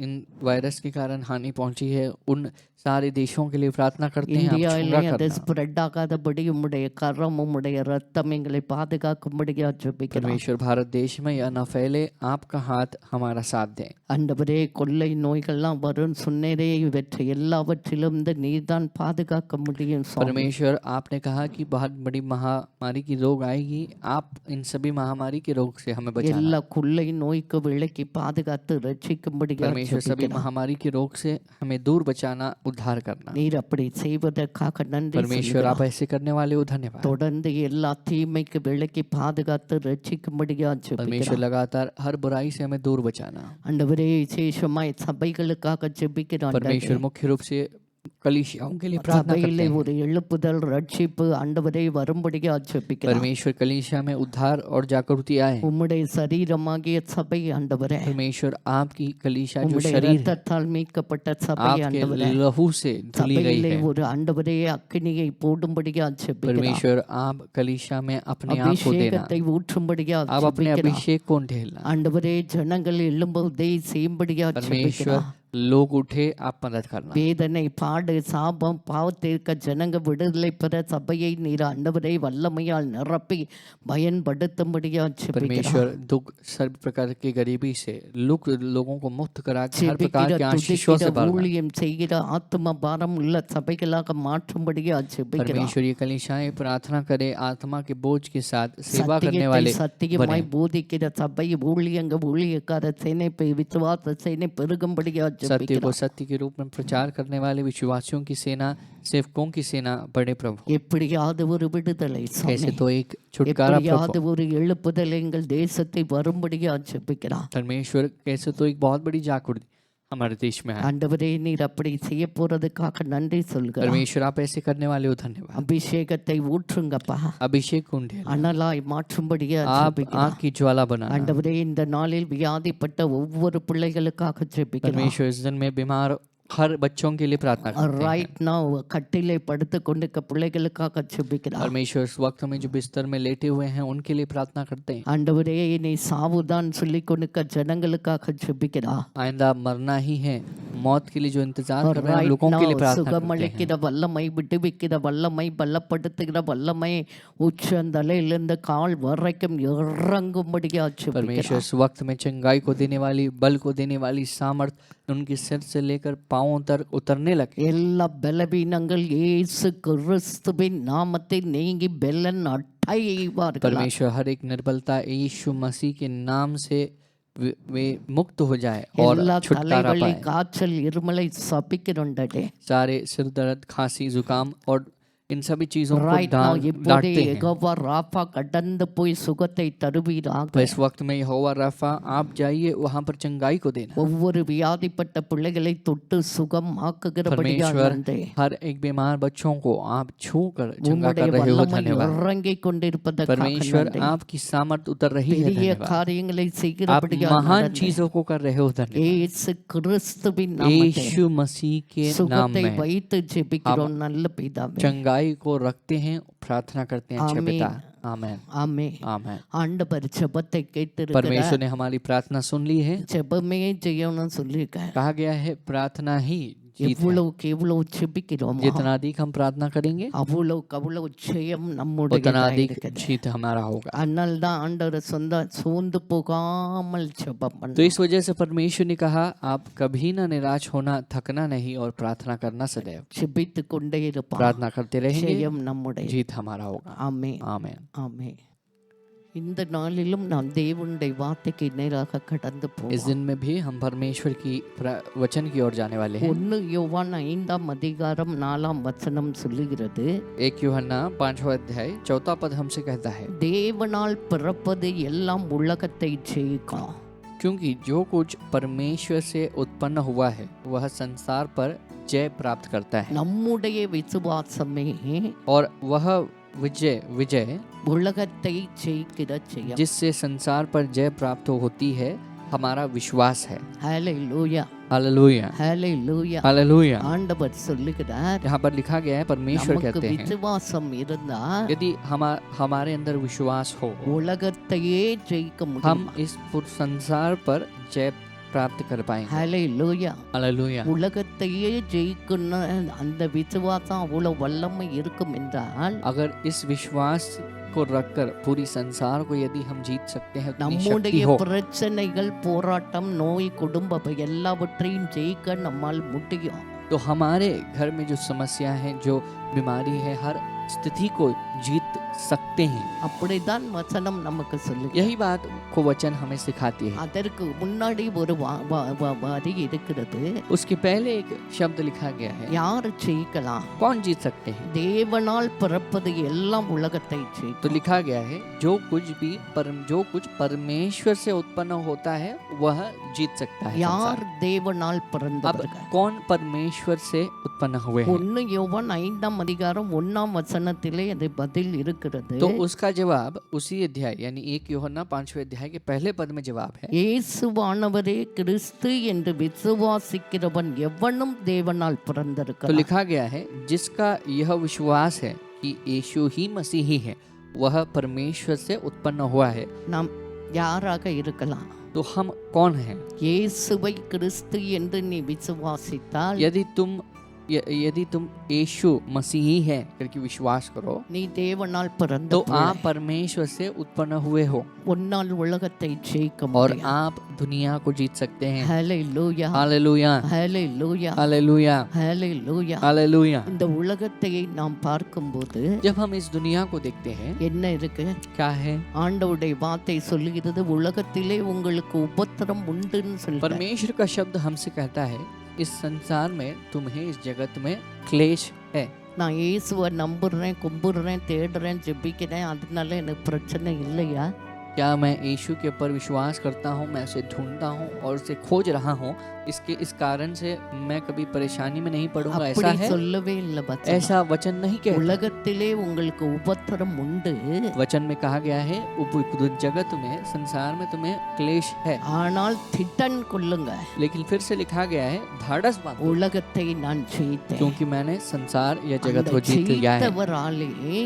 इन वायरस के कारण हानि पहुंची है उन सारे देशों के लिए प्रार्थना करते हैं, आप छुड़ा இந்தியாவிலே அது करना। ஸ்ப்ரெட் ஆகாதபடி உம்முடைய கரம் உம்முடைய ரத்தம் எங்களை பாதுகாக்கும்படியா ஜெபிக்கிறோம். परमेश्वर भारत देश में यह न फैले, आपका हाथ हमारा साथ दें। ஆண்டவரே கொள்ளை நோய்கள்லாம் வரும் சொன்னேரே இவற்றை எல்லாவற்றிலும் இந்த நீர்தான் பாதுகாக்க முடியும் சுவாமி. परमेश्वर आपने कहा कि बहुत बड़ी महामारी की रोग आएगी, आप इन सभी महामारी के रोग से हमें बचाना। எல்லா கொள்ளை நோய்க்கு விலக்கி பாதுகாத்து ரட்சிக்கும்படியா परमेश्वर सभी ஜெபிக்கிறோம். महामारी के रोग से हमें दूर बचाना, उद्धार करना। நீர் அப்படி செய்வதற்காக நன்றி परमेश्वर आप சொல்கிறோம். ऐसे करने वाले हो, धन्यवाद। தொடர்ந்து எல்லா தீமைக்கு விலக்கி பாதுகாத்து ரட்சிக்கும்படியா परमेश्वर ஜெபிக்கிறோம். लगातार हर बुराई से हमें दूर बचाना। ஆண்டவரே விசேஷமாய் சபைகளுக்காக ஜெபிக்கிறோம். परमेश्वर मुख्य रूप से कलीसियाओं के लिए प्रार्थना करते சபையிலே हैं। ஒரு எழுப்புதல் ரட்சிப்பு ஆண்டவரே வரும்படியா ஜெபிக்கிறோம். परमेश्वर कलीसिया में उद्धार और जागृति आए। உம்முடைய சரீரமாகிய சபை ஆண்டவரே, परमेश्वर आपकी कलीसिया जो உம்முடைய शरीर है, இரத்தத்தால் மீட்கப்பட்ட சபை आपके ஆண்டவரே, लहू से धुली गई சபையிலே है। ஒரு ஆண்டவரே அக்கினியை போடும்படியா ஜெபிக்கிறோம். परमेश्वर आप कलीसिया में अपने आप को देना, அபிஷேகத்தை ஊற்றும்படியா आप अपने ஜெபிக்கிறோம். अभिषेक को ढेलना। ஆண்டவரே ஜனங்கள் எழும்புவதை செய்யும்படியா परमेश्वर ஜெபிக்கிறோம். लोग उठे, आप मदद करना। வேதனை பாடு சாபம் பாவத்திற்கு ஜனங்க விடுதலை பெற சபையை நீர் ஆண்டவரை வல்லமையால் நிரப்பி பயன்படுத்தும்படியா ஜெபிக்கிறோம். परमेश्वर दुख सभी प्रकार की गरीबी से लोगों को मुक्त करा के हर प्रकार ஜெபிக்கிற के आशीषों से துதிக்கிற भरना। ஊழியம் செய்கிற ஆத்ம பாரம் உள்ள சபைகளாக மாற்றும்படியா ஜெபிக்கிறோம். परमेश्वर ये कलीसियाएं प्रार्थना करे, आत्मा के बोझ के साथ सेवा करने वाले சத்தியமாய் बने। போதிக்கிற சபை ஊழியக்கார சேனை விசுவாச சேனை பெருகும்படியா सत्य को ஜெபிக்கிறோம். सत्य के रूप में प्रचार करने वाले विश्वासियों की सेना, सेवकों की सेना बढ़े प्रभु। எப்படியாவது ஒரு விடுதலை कैसे சுவாமி, तो एक छुटकारा எப்படியாவது प्रभु। ஒரு எழுப்புதல் எங்கள் தேசத்தை வரும்படியா ஜெபிக்கிறோம். परमेश्वर कैसे तो एक बहुत बड़ी जागृति हमारे देश में है। ஆண்டவரே நீர் அப்படி செய்ய போறதுக்காக நன்றி சொல்கிறோம். परमेश्वर आप ऐसे करने वाले हो, धन्यवाद। அபிஷேகத்தை ஊற்றுங்கப்பா, अभिषेक कुंडे அனலாய் மாற்றும்படியா आप ஜெபிக்கிறோம். आग की ज्वाला बनाना। ஆண்டவரே இந்த நாளில் வியாதிப்பட்ட ஒவ்வொரு பிள்ளைகளுக்காக ஜெபிக்கிறோம். परमेश्वर इस दिन में बीमार हर बच्चों के लिए प्रार्थना करते हैं। ரைட் நவ கட்டிலே படுத்து கொண்டிருக்க பிள்ளைகளுக்காக ஜெபிக்கிறோம். परमेश्वर इस वक्त में जो बिस्तर में लेटे हुए हैं उनके लिए प्रार्थना करते हैं। ஆண்டவரே நீ சாவுதான் சொல்லி கொண்டிருக்க ஜனங்களுக்காக ஜெபிக்கிறோம். आइंदा मरना ही है, मौत के लिए जो इंतजार कर रहे हैं ரைட் लोगों के लिए நவ प्रार्थना करते हैं। சுகமளிக்கிற வல்லமை, விடுவிக்கிற வல்லமை, பலப்படுத்துகிற வல்லமை உச்சந்தலையிலிருந்து கால் வரைக்கும் இறங்கும்படியா ஜெபிக்கிறோம். परमेश्वर इस वक्त में चंगाई को देने वाली, बल को देने वाली सामर्थ उनके सिर से लेकर पांवों तक उतरने लगे। எல்லா பலவீனங்கள் இயேசு கிறிஸ்துவின் நாமத்தில் நீங்கி பெலன் அடைவார்கள். परमेश्वर हर एक निर्बलता यीशु मसीह के नाम से वे मुक्त हो जाए और எல்லா छुटकारा தலைவலி पाए। காய்ச்சல் இருமலை சபிக்கிறோண்டே. सारे सिर दर्द, खांसी, जुकाम और इन सभी चीजों को ரைட் நோ இப்போதே डांटते हैं। யெகோவா ராப்பா கடந்து போய் சுகத்தை तो தருவீராக. इस वक्त में यहोवा राफा आप जाइए वहां पर चंगाई को देना। ஒவ்வொரு வியாதிப்பட்ட பிள்ளைகளை தொட்டு சுகம் ஆக்குகிறபடியா परमेश्वर நன்றி. हर एक बीमार बच्चों को आप छू कर चंगा உம்முடைய कर रहे हो, வல்லமை धन्यवाद। இறங்கிக் கொண்டிருப்பதற்காக परमेश्वर நன்றி. आपकी सामर्थ उतर रही है, பெரிய धन्यवाद। காரியங்களை आप செய்கிறபடியா महान நன்றி. चीजों को कर रहे हो, धन्यवाद। இயேசு கிறிஸ்துவின் நாமத்தில் यीशु मसीह के नाम சுகத்தை में வைத்து ஜெபிக்கிறோம் நல்ல பிதாவே. चंगाई को रखते हैं, प्रार्थना करते हैं अच्छे आमीन। पिता। आमेन ஆமே. आमेन। ஆண்டவர் ஜெபத்தை கேட்டிருக்கிறார். परमेश्वर ने हमारी प्रार्थना सुन ली है। ஜெபமே ஜெயம்னு சொல்லியிருக்கார். कहा गया है प्रार्थना ही जीत है। எவ்வளவுக்கு எவ்வளவு ஜெபிக்கிறோமோ जितना अधिक हम प्रार्थना करेंगे அவ்வளவுக்கு அவ்வளவு ஜெயம் उतना நம்முடையதா अधिक இருக்குது. जीत हमारा होगा। அதனால தான் ஆண்டவர் சோர்ந்து போகாமல் ஜெபம் तो பண்ண. इस वजह से परमेश्वर ने कहा आप कभी ना निराश होना, थकना नहीं और प्रार्थना करना सदैव। ஜெபித்து கொண்டே இருப்பான். प्रार्थना करते रहेंगे, ஜெயம் நம்முடைய. जीत हमारा होगा। ஆமே आमेन। ஆமே. இந்த நாளிலும் நாம் தேவனுடைய வார்த்தைக்கு நேராக கடந்து इस போவோம். दिन में भी हम परमेश्वर की वचन की ओर जाने वाले हैं। 1 யோவான் 5ஆம் அதிகாரம் 4ஆம் வசனம் சொல்லுகிறது, 1 यूहन्ना 5वां अध्याय 4वां पद हमसे कहता है, தேவனால் பிறப்பது எல்லாம் உலகத்தை ஜெயிக்கும். क्योंकि जो कुछ परमेश्वर से उत्पन्न हुआ है वह संसार पर जय प्राप्त करता है, நம்முடைய விசுவாசமே और वह विजय உலகத்தை ஜெயிக்கிற ஜெயம். जिससे संसार पर जय प्राप्त होती है हमारा विश्वास है। ஹalleluya हालेलुया ஹalleluya. हालेलुया। ஆண்டவர் சொல்லுகிறார், यहाँ पर लिखा गया है, परमेश्वर நமக்கு कहते हैं விசுவாசம் இருந்தா यदि हमारे अंदर विश्वास हो உலகத்தையே ஜெயிக்க हम முடியும். इस पूरे संसार पर जय प्राप्त कर पाएंगे। ஹalleluya. हालेलुया। உலகத்தையே ஜெயிக்கணும் அந்த விசுவாசம் அவ்வளவு வல்லமை இருக்கும் என்றால் अगर इस विश्वास को रखकर पूरी संसार को यदि हम जीत सकते हैं, उतनी शक्ति நம்முடைய हो, பிரச்சனைகள் போராட்டம் நோய் குடும்பம் எல்லாவற்றையும் ஜெயிக்க நம்மால் முடியும். तो हमारे घर में जो समस्या है, जो बीमारी है, हर स्थिति को जीत सकते हैं। அப்படிதான் வசனம் நமக்கு சொல்லுது. यही बात को वचन हमें सिखाती है। அதற்கு முன்னாடி ஒரு வரி இருக்கிறது, उसके पहले एक शब्द लिखा गया है, யார் ஜெயிக்கலாம்? कौन जीत सकते हैं? தேவனால் பிறப்பது எல்லாம் உலகத்தை तो ஜெயிக்கும். लिखा गया है जो कुछ परमेश्वर से उत्पन्न होता है वह जीत सकता है யார் संसार। தேவனால் अब பிறந்தவர்கள்? कौन परमेश्वर से उत्पन्न हुए हैं? 1 யோவான் 5ஆம் அதிகாரம் 1ஆம் வசனத்திலே அது பதில் இருக்கிறது. तो उसका जवाब उसी अध्याय यानी 1 यूहन्ना 5वें अध्याय के पहले पद में जवाब है, இயேசுவானவரே கிறிஸ்து என்று விசுவாசிக்கிறவன் எவனும் தேவனால் तो பிறந்திருக்கிறான். लिखा गया है जिसका यह विश्वास है कि यीशु ही मसीही है वह परमेश्वर से उत्पन्न हुआ है। நாம் யாராக இருக்கலாம்? तो हम कौन हैं? இயேசுவை கிறிஸ்து என்று நீ விசுவாசித்தால் यदि तुम यीशु मसीही है करके विश्वास करो நீ தேவனால் பிறந்த तो பிள்ளை. आप परमेश्वर से उत्पन्न हुए हो உன்னால் உலகத்தை ஜெயிக்க और முடியும். आप दुनिया को जीत सकते हैं। ஹalleluya हालेलुया ஹalleluya हालेलुया ஹalleluya. हालेलुया। இந்த உலகத்தை நாம் பார்க்கும்போது जब हम इस दुनिया को देखते हैं என்ன இருக்கு? क्या है? ஆண்டவருடைய வார்த்தை சொல்லுகிறது உலகத்திலே உங்களுக்கு உபத்திரம் உண்டுன்னு சொல்றார். परमेश्वर का शब्द हमसे कहता है इस संसार में तुम्हें इस जगत में क्लेश है। நான் இயேசுவை நம்புறேன் கும்பிடுறேன் தேடுறேன் ஜெபிக்கிறேன் அதனால எனக்கு பிரச்சனை இல்லையா? क्या मैं यीशु के ऊपर विश्वास करता हूँ, मैं उसे ढूंढता हूँ और उसे खोज रहा हूँ, इस कारण से मैं कभी परेशानी में नहीं पड़ूंगा? ऐसा அப்படி है? சொல்லவே இல்லை வசனம். ऐसा वचन नहीं कहता। உலகத்திலே உங்களுக்கு உபத்திரம் உண்டு, वचन में कहा गया है जगत में संसार में तुम्हें क्लेश है, ஆனால் திடன் கொள்ளுங்க, लेकिन फिर से लिखा गया है धाड़स बांधो, உலகத்தை நான் ஜெயித்தேன். क्योंकि मैंने संसार या जगत அந்த को जीत लिया है। ஜெயித்தவராலே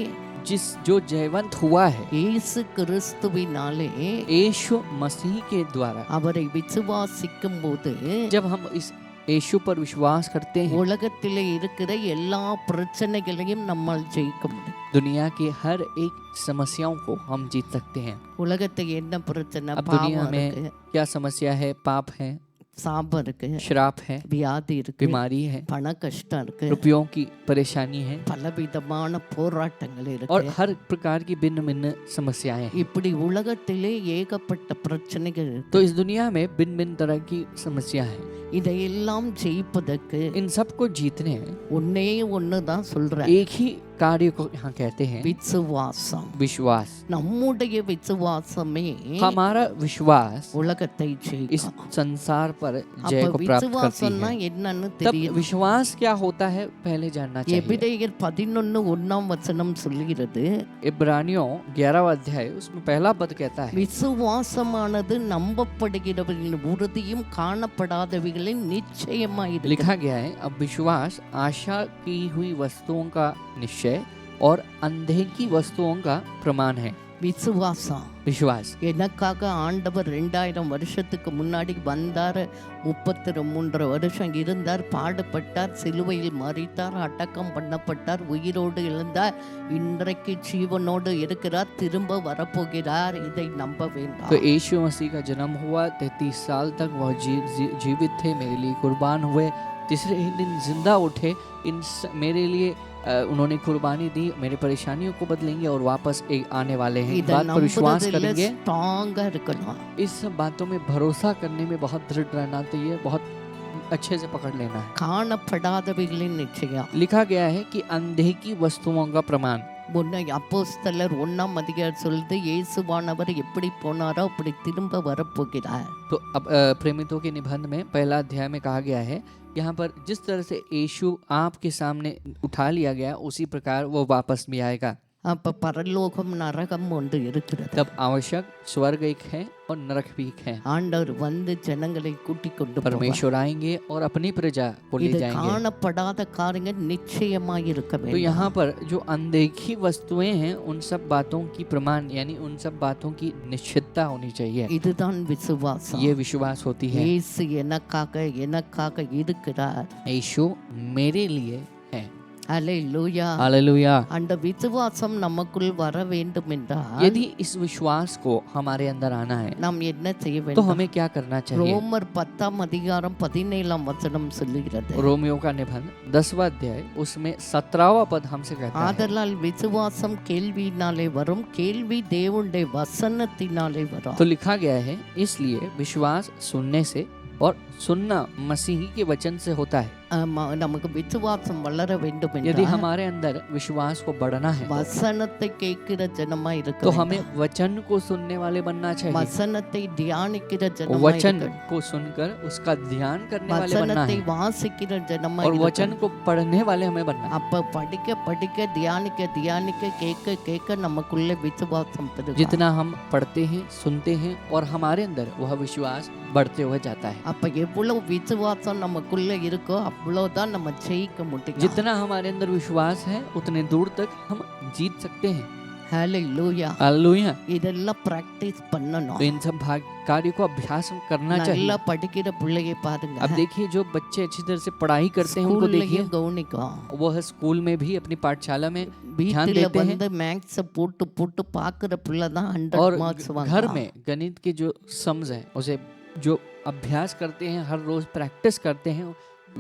जो जयवंत हुआ है இயேசு கிறிஸ்துவினாலே यीशु मसीह के द्वारा, அவரை விசுவாசிக்கும் போது जब हम इस यीशु पर विश्वास करते हैं உலகத்திலே இருக்கிற எல்லா பிரச்சனைகளையும் நம்மால் ஜெயிக்க முடியும். दुनिया की हर एक समस्याओं को हम जीत सकते हैं। உலகத்தை என்ன பிரச்சனை? अब दुनिया பாவம் में இருக்கு, क्या समस्या है? पाप है, சாபம் இருக்கு, श्राप है, வியாதி இருக்கு, बीमारी है, பண கஷ்டம் இருக்கு, रुपयों की परेशानी है பலவிதமான போராட்டங்கள் और இருக்கு. हर प्रकार की भिन्न भिन्न समस्याएं हैं। இப்படி உலகத்திலே ஏகப்பட்ட பிரச்சனைகள் இருக்கு. तो इस दुनिया में भिन्न भिन्न तरह की समस्या है। இதையெல்லாம் ஜெயிப்பதற்கு इन सब को जीतने ஒன்னே ஒண்ணுதான் சொல்றேன். एक ही कार्य को यहाँ कहते हैं விசுவாசம். विश्वास। நம்முடைய விசுவாசமே हमारा विश्वास உலகத்தை इस ஜெயிக்கும். संसार पर जय அப்ப को प्राप्त करती விசுவாசம்னா है। என்னன்னு तब தெரியும். विश्वास क्या होता है पहले जानना चाहिए। எபிரேயர் 11:1 சொல்லுகிறது, इब्रानियों 11वां अध्याय उसमें पहला पद कहता है விசுவாசமானது நம்பப்படுகிறவர்களின் உறுதியும் காணப்படாதவைகளின் நிச்சயமாயிருக்கு. लिखा गया है अब विश्वास आशा की हुई वस्तुओं का निश्चय और अनदेखी वस्तुओं का प्रमाण है। விசுவாசம். विश्वास எனக்காக ஆண்டவர் 2000 வருஷத்துக்கு முன்னாடி வந்தார். 33 வருஷம் இருந்தார், பாடுபட்டார், சிலுவையில் மரித்தார், அடக்கம் பண்ணப்பட்டார், உயிரோடு எழுந்தார், இன்றைக்கு ஜீவனோடு இருக்கிறார், திரும்ப வரப்போகிறார். இதை நம்ப तो வேண்டாம். यीशु मसीह का जन्म हुआ, 33 साल तक वह जीवित थे, मेरे लिए कुर्बान हुए, तीसरे ही दिन जिंदा उठे, मेरे लिए उन्होंने कुर्बानी दी, मेरे परेशानियों को बदलेंगे और वापस एक आने वाले हैं। இதை बात पर विश्वास நம்புறதுல करेंगे। ஸ்ட்ராங்கா இருக்கணும். इस सब बातों में भरोसा करने में बहुत दृढ़ रहना चाहिए, बहुत अच्छे से पकड़ लेना है। காணப்படாதவைகளின் நிச்சயம். लिखा गया है कि अनदेखी वस्तुओं का प्रमाण। முன்ன அப்போஸ்தலர் 1ஆம் அதிகாரம் சொல்லுது, இயேசுவானவர் எப்படி போனாரோ அப்படி திரும்ப வரப்போகிறார். तो अब प्रेमितों के निबंध में पहला अध्याय में कहा गया है, यहाँ पर जिस तरह से यीशु आपके सामने उठा लिया गया उसी प्रकार वो वापस भी आएगा। அப்ப பரலோகம் நரகம் ஒன்று இருக்கிறது. तब आवश्यक स्वर्ग एक है और नरक भी एक है। ஆண்டவர் வந்து ஜனங்களை கூட்டிக் கொண்டு போவார். परमेश्वर आएंगे और अपनी प्रजा को ले இது जाएंगे। காணப்படாத காரியங்கள் நிச்சயமாய் இருக்க तो வேண்டும். यहाँ पर जो अनदेखी वस्तुएं हैं उन सब बातों की प्रमाण यानी उन सब बातों की निश्चितता होनी चाहिए। இதுதான் விசுவாசம். ये विश्वास होती है। இயேசு எனக்காக இருக்கிறார். यीशु मेरे लिए है। அல்லேலூயா. हालेलुया। அந்த விசுவாசம் நமக்குள் வர வேண்டும் என்றால் यदि इस विश्वास को हमारे अंदर आना है நாம் என்ன செய்ய तो வேண்டும்? हमें क्या करना चाहिए? ரோமர் 10ஆம் அதிகாரம் 17ஆம் வசனம் சொல்லுகிறது, रोमियो का निबंध 10वां अध्याय उसमें 17वां पद हमसे कहता है, ஆதலால் விசுவாசம் கேள்வியினாலே வரும், கேள்வி தேவனுடைய வசனத்தினாலே வரும். तो लिखा गया है इसलिए विश्वास सुनने से और सुनना मसीही के वचन से होता है। ஆமா, நமக்கு விசுவாசம் வளர வேண்டும் यदि என்றால் हमारे अंदर विश्वास को बढ़ना है வசனத்தை கேட்கிற ஜனமா இருக்க तो வேண்டும். हमें वचन को सुनने वाले बनना चाहिए। வசனத்தை தியானிக்கிற ஜனமா वचन இருக்க, को सुनकर उसका ध्यान करने वाले बनना வசனத்தை है வாசிக்கிற ஜனமா और இருக்க. वचन को पढ़ने वाले हमें बनना है। அப்ப படிக்க தியானிக்க கேட்க நமக்குள்ள விசுவாசம் பெருகும். जितना हम पढ़ते हैं सुनते हैं और हमारे अंदर वह विश्वास बढ़ते हुए जाता है। அப்ப எவ்வளவு விசுவாசம் நமக்குள்ள இருக்கோ அவ்வளவுதான் நம்ம ஜெயிக்க முடியும். जितना हमारे अंदर विश्वास है उतने दूर तक हम जीत सकते हैं। ஹalleluya. हालेलुया। இதெல்லாம் பிராக்டிஸ் பண்ணணும். तो इन सब कार्य को अभ्यास करना நல்லா चाहिए। படிக்கிற பிள்ளையை பாருங்க, अब देखिए जो बच्चे अच्छी तरह से पढ़ाई करते हैं उनको देखिए, ஸ்கூல்லையும் கவனிக்கும். वह स्कूल में भी अपनी पाठशाला में ध्यान வீட்டுல देते हैं வந்து மேக்ஸ் போட்டு பாக்குற பிள்ளை தான் और 100 மார்க்ஸ் घर வாங்குறான். में गणित के जो सम्स हैं उसे जो अभ्यास करते हैं हर रोज प्रैक्टिस करते हैं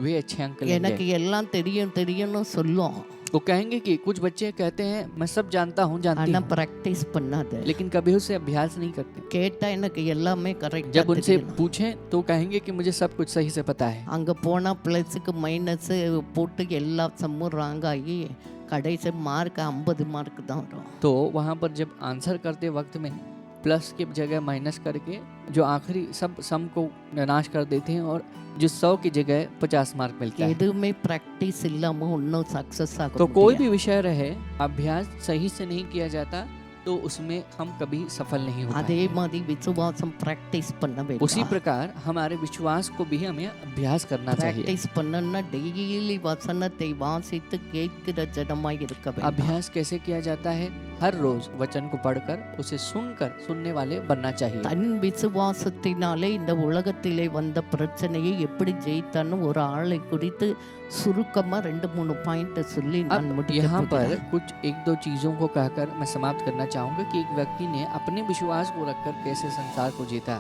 वे अच्छे अंक எனக்கு लेंगे। எல்லாம் தெரியும்னு சொல்லும், वो कहेंगे कि कुछ बच्चे कहते हैं मैं सब जानता हूँ जानती ஆனா हूँ, பிராக்டிஸ் பண்ணாத. लेकिन कभी उसे अभ्यास नहीं करते। கேட்டா எனக்கு எல்லாமே கரெக்டா जब उनसे தெரியும். पूछें तो कहेंगे कि मुझे सब कुछ सही से पता है। அங்கே போனால் ப்ளஸுக்கு மைனஸு போட்டு எல்லா சம்மும் ராங் ஆகி கடைசி மார்க் 50 மார்க் தான் வரும். तो वहाँ पर जब आंसर करते वक्त में प्लस की जगह माइनस करके जो आखिरी सब सम को नाश कर देते हैं और जो 100 की जगह 50 मार्क मिलता है। எதுவுமே ப்ராக்டிஸ் இல்லாமல் இன்னும் சக்ஸஸ் ஆக तो कोई முடியாது. भी विषय रहे अभ्यास सही से नहीं किया जाता तो उसमें हम कभी सफल नहीं होते। அதே மாதிரி விசுவாசம் ப்ராக்டிஸ் பண்ண उसी வேண்டும். प्रकार हमारे विश्वास को भी हमें अभ्यास करना चाहिए। ப்ராக்டிஸ் பண்ணணும்னா டெய்லி வசனத்தை வாசித்து கேட்கிற ஜனமாய் இருக்க வேண்டும். अभ्यास कैसे किया जाता है? हर रोज वचन को पढ़कर उसे सुनकर सुनने वाले बनना चाहिए। தன் விசுவாசத்தினாலே இந்த உலகத்திலே வந்த பிரச்சனையை எப்படி ஜெயித்தான்னு ஒரு ஆளை குறித்து சுருக்கமா 2-3 பாயிண்ட் சொல்லி நான் अब முடிக்க यहाँ पर போகிறேன். कुछ 1-2 चीजों को कहकर मैं समाप्त करना चाहूंगा कि एक व्यक्ति ने अपने विश्वास को रखकर कैसे संसार को जीता।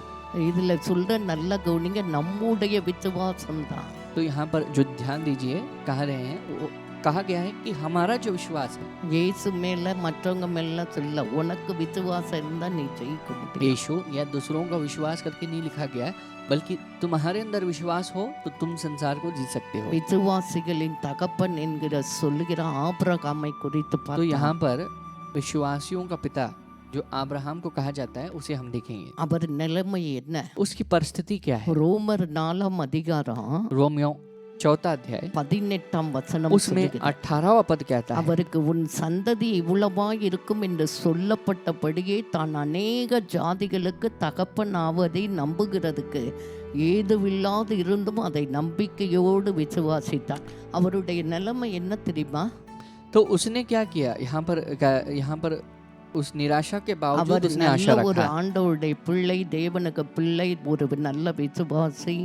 இதுல சொல்ற நல்ல கவனிங்க, நம்முடைய விசுவாசம் தான். तो यहाँ पर जो ध्यान दीजिए कह रहे हैं वो कहा गया है कि हमारा जो विश्वास है, இயேசு மேல மற்றவங்க மேல சொல்ல, உனக்கு விசுவாசம் இருந்தா நீ ஜெயிக்க முடியும். यीशु या दूसरों का विश्वास करके नहीं लिखा गया है, बल्कि तुम्हारे अंदर विश्वास हो तो तुम संसार को जीत सकते हो। விசுவாசிகளின் தகப்பன் என்கிற சொல்லுகிற ஆபிரகாமை குறித்து तो பார்த்தா, यहाँ पर विश्वासियों का पिता जो अब्राहम को कहा जाता है उसे हम देखेंगे। அவர் நிலைமை என்ன? उसकी परिस्थिति क्या है? ரோமர் 4 அதிகாரம் रोमियो 4 अध्याय 18 வசனம் उसमें சொல்லுகிறது. 18वां पद कहता है, அவருக்கு உன் சந்ததி இவ்வளவாய் இருக்கும் என்று சொல்லப்பட்டபடியே தான் அநேக ஜாதிகளுக்கு தகப்பன் ஆவதை நம்புகிறதுக்கு ஏதுவில்லாது இருந்தும் அதை நம்பிக்கையோடு விசுவாசித்தார். அவருடைய நிலைமை என்ன தெரியுமா? तो उसने क्या किया? यहाँ पर उस निराशा के बावजूद அவர் उसने நல்ல आशा ஒரு रखा। ஆண்டவருடைய பிள்ளை, தேவனுக்கு பிள்ளை, ஒரு நல்ல விசுவாசி.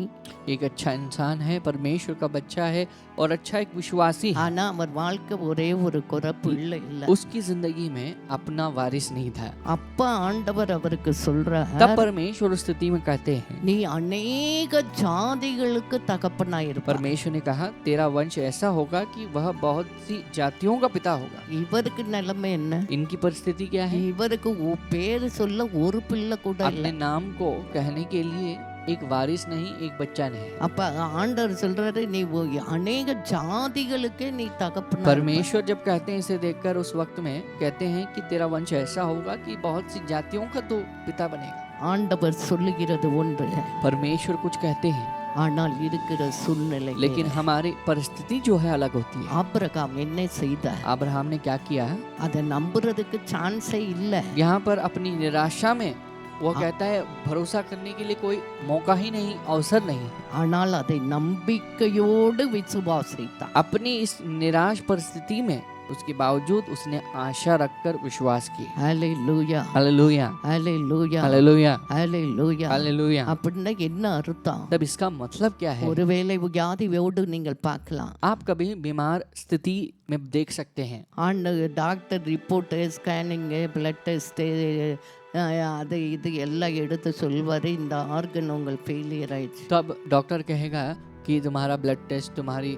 एक अच्छा इंसान है, परमेश्वर का बच्चा है और अच्छा एक विश्वासी है। ஆனா அவர் வாழ்க்கை ஒரே ஒரு குறை, பிள்ளை இல்ல. उसकी जिंदगी में अपना वारिस नहीं था। அப்ப ஆண்டவர் அவருக்கு சொல்றார், तब परमेश्वर उस स्थिति में कहते हैं, நீ अनेक ஜாதிகளுக்கு தகப்பனாய் இருப்பாய். परमेश्वर ने कहा तेरा वंश ऐसा होगा कि वह बहुत सी जातियों का पिता होगा। இவருக்கு நிலைமை என்ன? इनकी परिस्थिति क्या है? இவருக்கு பேரு சொல்ல ஒரு பிள்ளை கூட இல்ல. अपने नाम को कहने के लिए एक वारिस नहीं, एक बच्चा नहीं। அப்ப ஆண்டவர் சொல்றாரு, நீ अनेक ஜாதிகளுக்கே நீ தகப்பனா. परमेश्वर जब कहते हैं इसे देखकर उस वक्त में कहते हैं कि तेरा वंश ऐसा होगा कि बहुत सी जातियों का तो पिता बनेगा। ஆண்டவர் சொல்லுகிறது ஒன்று, परमेश्वर कुछ कहते हैं, ஆனால் இருக்கிற சூழ்நிலை लेकिन हमारी परिस्थिति जो है अलग होती है। ஆபிரகாம் என்ன செய்தார்? अब्राहम ने क्या किया? அதை நம்புறதுக்கு சான்ஸே இல்ல. यहाँ पर अपनी निराशा में वो कहता है भरोसा करने के लिए कोई मौका ही नहीं, अवसर नहीं। ஆனால் அதை நம்பிக்கையோடு விசுவாசித்தார். अपनी इस निराश परिस्थिति में उसके बावजूद उसने आशा रखकर विश्वास की। ஹalleluya, हालेलुया, ஹalleluya, हालेलुया, ஹalleluya. हालेलुया। அப்படின்னா என்ன அர்த்தம்? तब इसका मतलब क्या है? ஒருவேளை வியாதியோடு நீங்கள் பார்க்கலாம், आप कभी बीमार स्थिति में देख सकते हैं, doctor report, scanning, blood test, அது இது எல்லாம் எடுத்து சொல்வார், இந்த ஆர்கன் உங்கள் ஃபெயிலியர் ஆயிடுச்சு. तब डॉक्टर कहेगा कि तुम्हारा ब्लड टेस्ट, तुम्हारी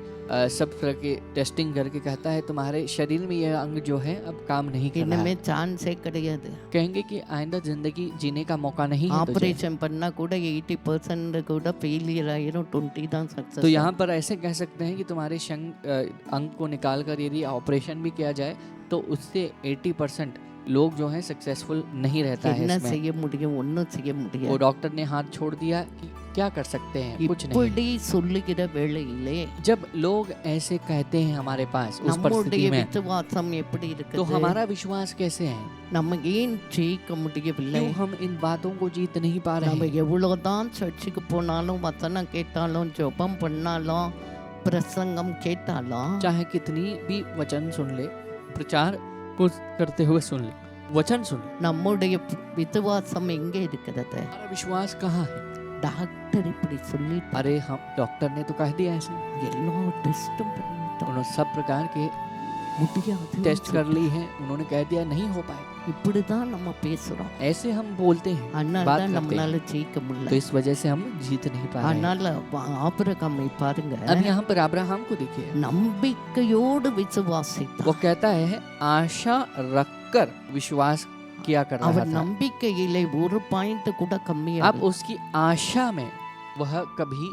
सब तरह की टेस्टिंग करके कहता है तुम्हारे शरीर में यह अंग जो है अब काम नहीं कर रहा இனிமே है। சான்ஸே கிடையாது. कहेंगे कि आइंदा जिंदगी जीने का मौका नहीं है तुझे। ஆப்ரேஷன் பண்ணா கூட 80% கூட ஃபெயிலியர் ஆயிரும், 20 தான் சக்சஸ். तो यहाँ पर ऐसे कह सकते हैं कि तुम्हारे अंग को निकाल कर यदि ऑपरेशन भी किया जाए तो उससे 80% लोग जो हैं सक्सेसफुल नहीं रहता है என்ன इसमें। செய்ய முடியும்? ஒன்றும் செய்ய वो முடியாது. डॉक्टर ने हाथ छोड़ दिया कि क्या कर सकते हैं, कुछ नहीं। இப்படி சொல்லுகிற வேளையிலே जब लोग ऐसे कहते हैं हमारे पास उस நம்முடைய परिस्थिति में, விசுவாசம் எப்படி तो இருக்குது? हमारा विश्वास कैसे है? நம்ம ஏன் ஜெயிக்க முடியவில்லை? क्यों हम इन बातों को जीत नहीं पा रहे நம்ம हैं? எவ்வளவுதான் சர்ச்சுக்கு போனாலும், வசனம் கேட்டாலும், ஜெபம் பண்ணாலும், பிரசங்கம் கேட்டாலும், चाहे कितनी भी वचन सुन ले, प्रचार कुछ करते हुए सुन ले, वचन सुन ले, நம்முடைய விசுவாசம் எங்கே இருக்கிறது? हमारा विश्वास कहाँ है? டாக்டர் இப்படி சொல்லிட்டு अरे हम डॉक्टर ने तो कह दिया ऐसे, எல்லா டெஸ்டும் பண்ணிட்டோம், उन्होंने सब प्रकार के முடியாது टेस्ट कर ली है, उन्होंने कह दिया नहीं हो पाए। இப்படிதான் நம்ம பேசுறோம். ऐसे हम बोलते हैं, அதனால बात தான் करते நம்மளால हैं, ஜெயிக்க तो முடியல. इस वजह से हम जीत नहीं पा रहे हैं। அதனால ஆபிரகாமை பாருங்க, अब यहाँ पर अब्राहम को देखिए, நம்பிக்கையோடு விசுவாசித்தார். वो कहता है आशा रखकर विश्वास किया कर रहा அவர் था। நம்பிக்கையிலே ஒரு பாயிண்ட் கூட கம்மியா अब उसकी आशा में वह कभी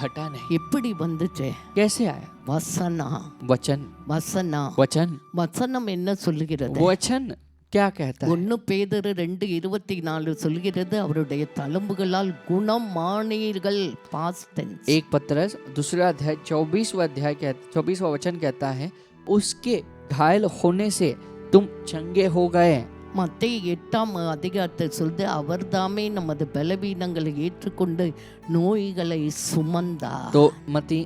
घटा नहीं। எப்படி வந்துச்சு? कैसे आया? வசனா, वचन, வசனா, वचन, வசனம் என்ன சொல்லுகிறது? वचन क्या कहता है? 1 பேதுரு 2:24 சொல்கிறது, அவருடைய தழும்புகளால் குணமானீர்கள். Past tense. एक पत्रस दूसरा अध्याय 24वां वचन कहता है उसके घायल होने से तुम चंगे हो गए। மத்தேயு 8ஆம் அதிகாரத்தை சொல்லுது, அவர் தாமே நமது பலவீனங்களை ஏற்றுக்கொண்டு நோய்களை சுமந்தார். तो मती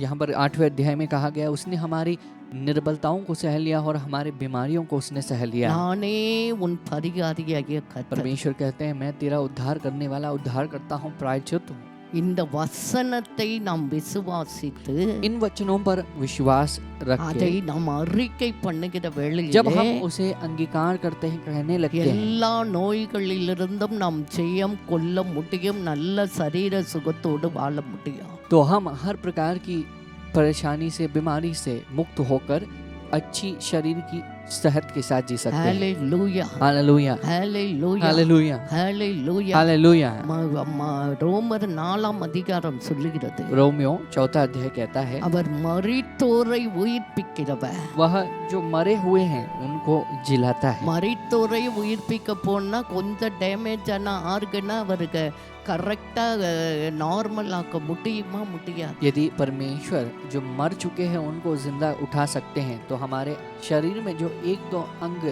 यहाँ पर 8वें अध्याय में कहा गया उसने हमारी निर्बलताओं को सह लिया और हमारे बीमारियों को उसने सह लिया। நானே உன் பரிகாரியாகிய கர்த்தர். परमेश्वर कहते हैं मैं तेरा उद्धार करने वाला उद्धार करता हूँ, प्रायश्चित हूँ। இந்த வசனத்தை நாம் விசுவாசித்து इन वचनों पर विश्वास रख அதை के நாம் அறிக்கை பண்ணுகிற जब வேளையிலே हम उसे अंगीकार करते हैं, कहने लगते हैं, எல்லா நோய்களிலிருந்தும் நாம் ஜெயம் கொள்ள முடியும், நல்ல சரீர சுகத்தோடு வாழ முடியும். तो हम हर प्रकार की परेशानी से, बीमारी से मुक्त होकर अच्छी शरीर की सेहत के साथ जी सकते हैं। Hallelujah, hallelujah, hallelujah, hallelujah, hallelujah. Hallelujah. ரோமர் 4ஆம் அதிகாரம் சொல்லுகிறது, रोमियो 4 अध्याय कहता है, அவர் மரித்தோரை உயிர்ப்பிக்கிறவர். वह जो मरे हुए हैं उनको जिलाता है। மரித்தோரை உயிர்ப்பிக்க போனா கொஞ்சம் டேமேஜ் ஆன ஆர்கனை அவருக்கு கரெக்டா நார்மல் ஆக்க முடியுமா? முடியாது. यदि परमेश्वर जो मर चुके हैं उनको जिंदा उठा सकते हैं, तो हमारे शरीर में जो एक दो अंग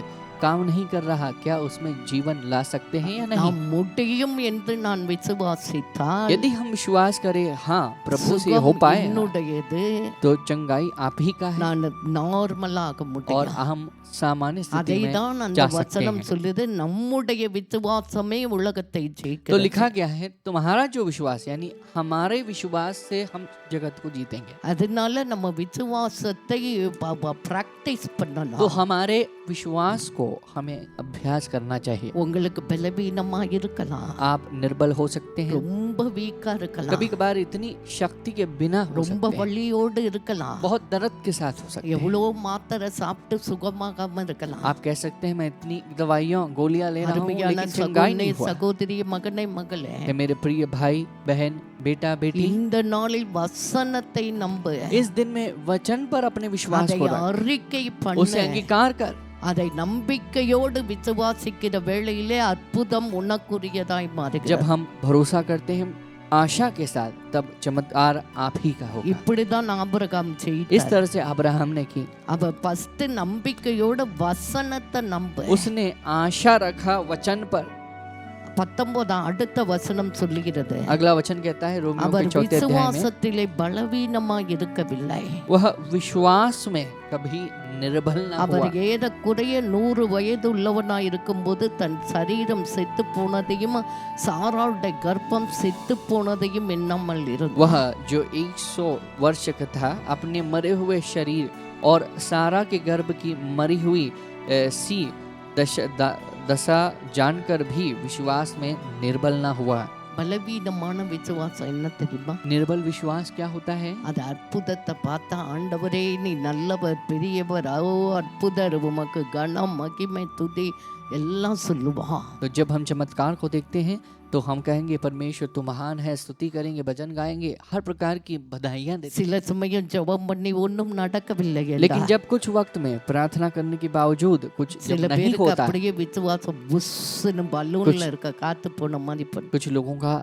काम नहीं कर रहा, क्या उसमें जीवन ला सकते हैं या नहीं? நாம் முடியும் என்று நான் விசுவாசித்தால் यदि हम विश्वास करें, हाँ प्रभु से हो சுகம் पाए, என்னுடையது, तो चंगाई आप ही का है நான் நார்மலாக और முடியும். हम सामान्य स्थिति அதை में தான் அந்த जा सकते வசனம் हैं। சொல்லுது, நம்முடைய விசுவாசமே உலகத்தை तो ஜெயிக்கிறது. लिखा गया है, तुम्हारा जो विश्वास, यानी हमारे विश्वास से हम जगत को जीतेंगे। அதனால நம்ம விசுவாசத்தை பிராக்டிஸ் तो பண்ணணும். हमारे विश्वास को हमें अभ्यास करना चाहिए। உங்களுக்கு பலவீனமா இருக்கலாம், आप निर्बल हो सकते हैं, ரொம்ப வீக்கா இருக்கலாம், कभी कभार इतनी शक्ति के बिना हो ரொம்ப सकते हैं, வலியோடு இருக்கலாம், बहुत दर्द के साथ हो सकते हैं। எவ்வளோ மாத்திரை சாப்பிட்டு சுகமாகாம இருக்கலாம். आप कह सकते हैं मैं इतनी दवाइयाँ गोलियां ले रहा हूँ அருமையான लेकिन चंगाई சகோதரி, नहीं हुआ। சகோதரி, மகனே, மகளே, हे मेरे प्रिय भाई बहन, बेटा बेटी, இந்த நாளில் வசனத்தை நம்பு, इस दिन में वचन पर अपने विश्वास அதை को रख, அறிக்கை उसे பண்ணு, अंगीकार कर। அதை நம்பிக்கையோடு விசுவாசிக்கிற வேளையிலே அற்புதம் உனக்குரியதாய் जब மாறுகிறது. हम भरोसा करते हैं आशा के साथ, तब चमत्कार आप ही का होगा। இப்படிதான் ஆபிரகாம் इस செய்தார். तरह से अब्राहम ने की, அவ ஃபர்ஸ்ட் நம்பிக்கையோட வசனத்தை நம்பு. उसने आशा रखा वचन पर। 19 அடுத்த வசனம் சொல்லுகிறது, अगला वचन कहता है रोमियो அவர் के 4 अध्याय में, விசுவாசத்திலே பலவீனமாய் இருக்கவில்லை. वह विश्वास में कभी निर्बल न அவர் हुआ। ஏறக்குறைய 100 வயது உள்ளவனாய் இருக்கும்போது தன் சரீரம் செத்து போனதையும் சாராளுடைய கர்ப்பம் செத்து போனதையும் எண்ணாமல் இருந்தார். वह जो 100 वर्ष का था, अपने मरे हुए शरीर और सारा के गर्भ की मरी हुई सी दशा जानकर भी विश्वास में निर्बल न हुआ। பலவீனமான விசுவாசம் என்ன தெரியுமா? निर्बल विश्वास क्या होता है? அது அற்புதத்தை பார்த்தா, ஆண்டவரே நீ நல்லவர், பெரியவர், ஓ அற்புதர், உமக்கு கனம், மகிமை, துதி எல்லாம் சொல்லுவான். तो जब हम चमत्कार को देखते हैं तो हम कहेंगे परमेश्वर तू महान है, स्तुति करेंगे, भजन गाएंगे, हर प्रकार की बधाइयां देते हैं। சில சமயம் ஜெபம் பண்ணி ஒன்றும் நடக்கவில்லை लेकिन என்றால், जब कुछ वक्त में प्रार्थना करने के बावजूद कुछ जब சில नहीं பேருக்கு होता, அப்படியே விசுவாசம் புஷ்னு பலூன்ல இருக்க காத்து போன மாதிரி பண்ணும். कुछ लोगों का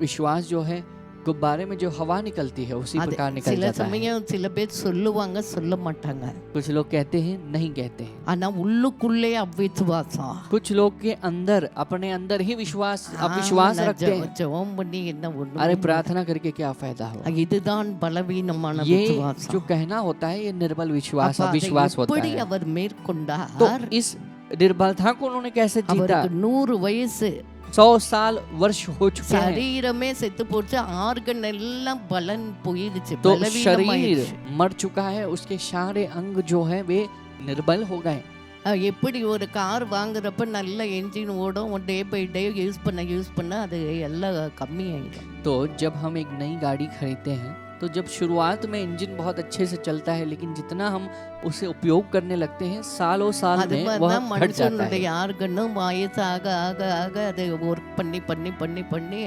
विश्वास जो है गुब्बारे में जो हवा निकलती है उसी அது प्रकार निकल சில जाता है। சமயம் சில பேர் சொல்லுவாங்க, சொல்ல மாட்டாங்க. कुछ लोग कहते हैं, नहीं कहते हैं। ஆனா உள்ளுக்குள்ளே அவ்விசுவாசம். कुछ लोग के अंदर, अपने अंदर ही विश्वास, अविश्वास रखते हैं। ஜெபம் பண்ணி என்ன ஒண்ணு? अरे प्रार्थना करके क्या फायदा हो? இதுதான் பலவீனமான ये விசுவாசம். जो कहना होता है ये निर्बल विश्वास, அப்ப அதை अविश्वास होता எப்படி है। அவர் மேற்கொண்டார்? तो इस निर्बलता को उन्होंने कैसे जीता? அவருக்கு 100 வயசு, 100 साल वर्ष हो चुके हैं, சரீரமே செத்து போச்சு, ஆர்கன் எல்லாம் பலன் போயிடுச்சு, तो शरीर பலவீனமாயிடுச்சு. मर चुका है, उसके सारे अंग जो है वे निर्बल हो गए। எப்படி ஒரு கார் வாங்குறப்ப நல்ல என்ஜின் ஓடும், டே பை டே யூஸ் பண்ண அது எல்லாம் கம்மியாயிடும். तो जब हम एक नई गाड़ी खरीदते हैं तो जब शुरुआत में इंजन बहुत अच्छे से चलता है, लेकिन जितना हम उसे उपयोग करने लगते हैं सालों साल அது में மாதிரி वह தான் घट जाता है। மனுஷனுடைய ஆர்கனும் வயசு ஆக ஆக ஆக அதை ஒர்க் பண்ணி பண்ணி பண்ணி பண்ணி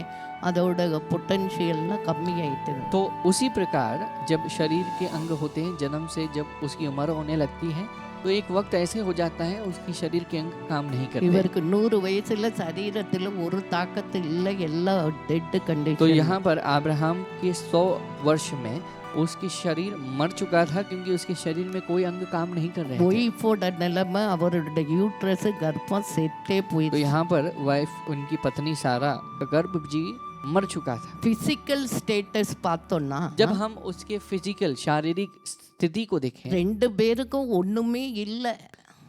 அதோட பொட்டன்ஷியல்லாம் கம்மியாயிட்டு. तो उसी प्रकार जब शरीर के अंग होते हैं, जन्म से जब उसकी उम्र होने लगती है तो एक वक्त ऐसे हो जाता है उसकी शरीर के अंग काम नहीं करते। இவருக்கு 100 வயசுல சரீரத்துல ஒரு தாக்கத்து இல்லை, எல்லாம் டெட் तो கண்டிஷன். यहाँ पर अब्राहम के 100 वर्ष में उसकी शरीर मर चुका था क्योंकि उसके शरीर में कोई अंग काम नहीं कर रहे थे। ஒய்ஃபோட நிலைமை, அவருடைய யூட்ரஸ் கர்ப்பம் செத்தே तो போயிடுச்சு. यहाँ पर वाइफ, उनकी पत्नी सारा का गर्भ जी मर चुका था। பிசிக்கல் ஸ்டேட்டஸ் பார்த்தோம்னா जब हम उसके फिजिकल शारीरिक स्थिति को देखें, 2 பேருக்கும் ஒண்ணுமே இல்லை,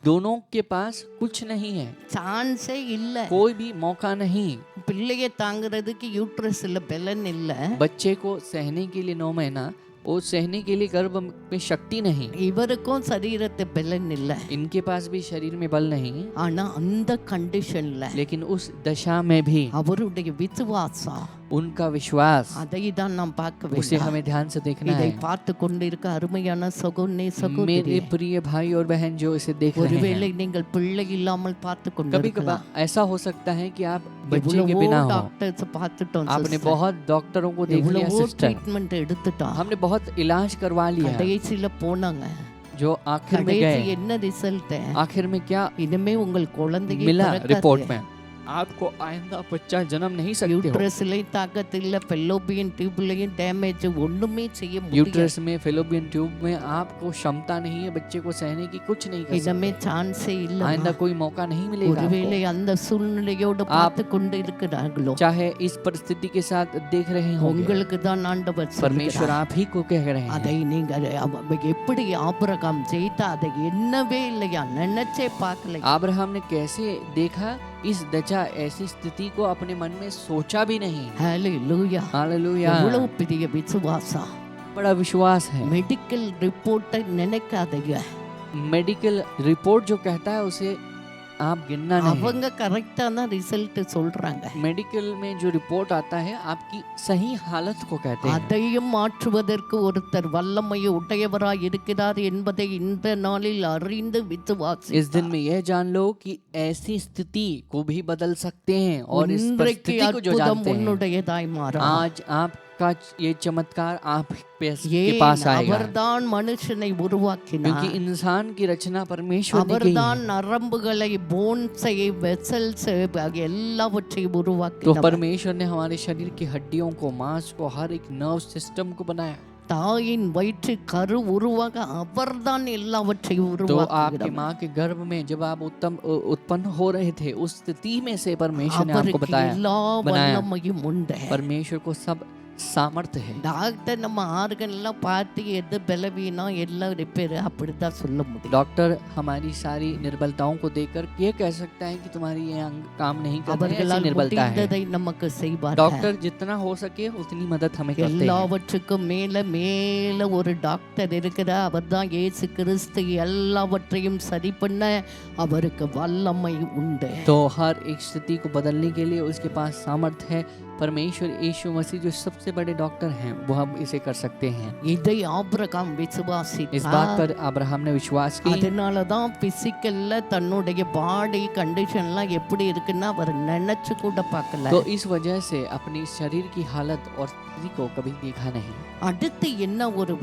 दोनों के पास कुछ नहीं है, சான்ஸே இல்லை. कोई भी मौका नहीं। பிள்ளைய தாங்கிறதுக்கு யூட்ரஸ்ல பலன் இல்லை, बच्चे को सहने के लिए 9 महीना, वो सहने के लिए गर्भ में शक्ति नहीं, இவருக்கும் சரீரத்து பலன் இல்லை. इनके पास भी शरीर में बल नहीं, ஆனா அந்த கண்டிஷன்ல लेकिन उस दशा में भी அவருடைய விசுவாசம் उनका विश्वास, அதை தான் நாம் பார்க்க उसे வேண்டும். हमें ध्यान से देखना இதை है। பார்த்து கொண்டிருக்க அருமையான சகோதரனே मेरे சகோதரி, प्रिय भाई और बहन जो इसे देख रहे ஒருவேளை हैं, நீங்கள் பிள்ளை இல்லாமல் பார்த்து कभी கொண்டிருக்கலாம். कभार ऐसा हो सकता है कि आप बच्चे के எவ்வளவோ बिना हो। டாக்டர்ஸ் பார்த்துட்டோம் आपने sister. बहुत डॉक्टरों को देख लिया எவ்வளவோ सिस्टर, ட்ரீட்மெண்ட் எடுத்துட்டோம். हमने बहुत इलाज करवा लिया, கடைசியில போனாங்க. जो आखिर में கடைசி गए, என்ன ரிசல்ட்? आखिर में क्या இனிமே உங்கள் குழந்தையை मिला பிறக்காது. रिपोर्ट में? आपको आइंदा बच्चा जन्म नहीं सकते हो। யூட்ரஸ்லயும் தாக்கத்து இல்ல, ஃபெல்லோபியன் டியூப்லயும் டேமேஜ், ஒண்ணுமே செய்ய முடியாது. यूट्रस में, फेलोपियन ट्यूब में आपको क्षमता नहीं है बच्चे को सहने की, कुछ नहीं कर இனிமே सकते। சான்ஸே இல்ல. आइंदा कोई मौका नहीं मिलेगा ஒருவேளை आपको। அந்த சூழ்நிலையோடு பார்த்து கொண்டு இருக்கிறார்களோ, चाहे इस परिस्थिति के साथ देख रहे होंगे, உங்களுக்கு தான் ஆண்டவர் परमेश्वर சொல்கிறார். आप ही को कह रहे हैं। அதை நீங்க எப்படி ஆபிரகாம் செய்தா, அதை என்னவே இல்லையா, நினைச்சே பார்க்கல. अब्राहम ने कैसे देखा इस दशा, ऐसी स्थिति को अपने मन में सोचा भी नहीं। ஹalleluya. हालेलुया, எவ்வளவு பெரிய விசுவாசம். बड़ा विश्वास है। மெடிக்கல் ரிப்போர்ட்டை நினைக்காதீங்க. मेडिकल रिपोर्ट जो कहता है उसे आप गिनना नहीं। அவங்க கரெக்டா தான் ரிசல்ட் சொல்றாங்க. मेडिकल में जो रिपोर्ट आता है आपकी सही हालत को कहते हैं। அதையும் மாற்றுவதற்கு ஒருத்தர் வல்லமை உடையவராய் இருக்கிறார் என்பதை இந்த நாளில் அறிந்து விசுவாசி. इस दिन में यह जान लो कि ऐसी स्थिति को भी बदल सकते हैं और इस இன்றைக்கு परिस्थिति को जो அற்புதம் जानते हैं, உன்னுடையதாய் மாறும். आज आपका ये चमत्कार आप के ஏன் पास आएगा, அவர்தான் மனுஷனை உருவாக்கினார். क्योंकि इंसान की रचना परमेश्वर ने की அவர்தான் है। நரம்புகளை, போன்ஸை, வெசல்ஸ் எல்லாவற்றையும் तो உருவாக்கினார். परमेश्वर ने हमारे शरीर की हड्डियों को, मांस को, हर एक नर्व सिस्टम को बनाया। தாயின் வயிற்று கரு உருவாக அவர்தான் எல்லாவற்றையும் तो आपकी உருவாக்குகிறார். माँ के गर्भ में जब आप उत्पन्न हो रहे थे, उस स्थिति में से परमेश्वर ने आपको அவருக்கு बताया, எல்லா बनाया। வல்லமையும் உண்டு. परमेश्वर को सब सामर्थ्य है। டாக்டர் நம்ம ஆர்கன் எல்லாம் பார்த்து எது பலவீனம் எல்லாம் ரிப்பேர் அப்படித்தான் சொல்ல முடியும். डॉक्टर हमारी सारी निर्बलताओं को देखकर ये कह सकता है कि तुम्हारी ये अंग काम नहीं कर रहे, ऐसी அவர்களால் निर्बलता है। முடிந்ததை நமக்கு செய்வார்கள். डॉक्टर जितना हो सके उतनी मदद हमें करते हैं। எல்லாவற்றுக்கும் மேல மேல ஒரு டாக்டர் இருக்கிறார். அவர்தான் இயேசு கிறிஸ்து. எல்லாவற்றையும் சரி பண்ண அவருக்கு வல்லமை உண்டு. तो हर एक स्थिति को बदलने के लिए उसके पास सामर्थ्य है। परमेश्वर यीशु मसीह जो सबसे बड़े डॉक्टर हैं, वो हम इसे कर सकते हैं। இதை ஆபிரகாம் इस बात விசுவாசித்தார். पर अब्राहम ने विश्वास की। அதனாலதான் பிசிக்கல்ல தன்னுடைய பாடி கண்டிஷன்லாம் எப்படி இருக்குன்னு அவர் நினைச்சு கூட பார்க்கல. तो इस वजह से अपनी शरीर की हालत और स्थिति को कभी देखा नहीं। அடுத்து என்ன ஒரு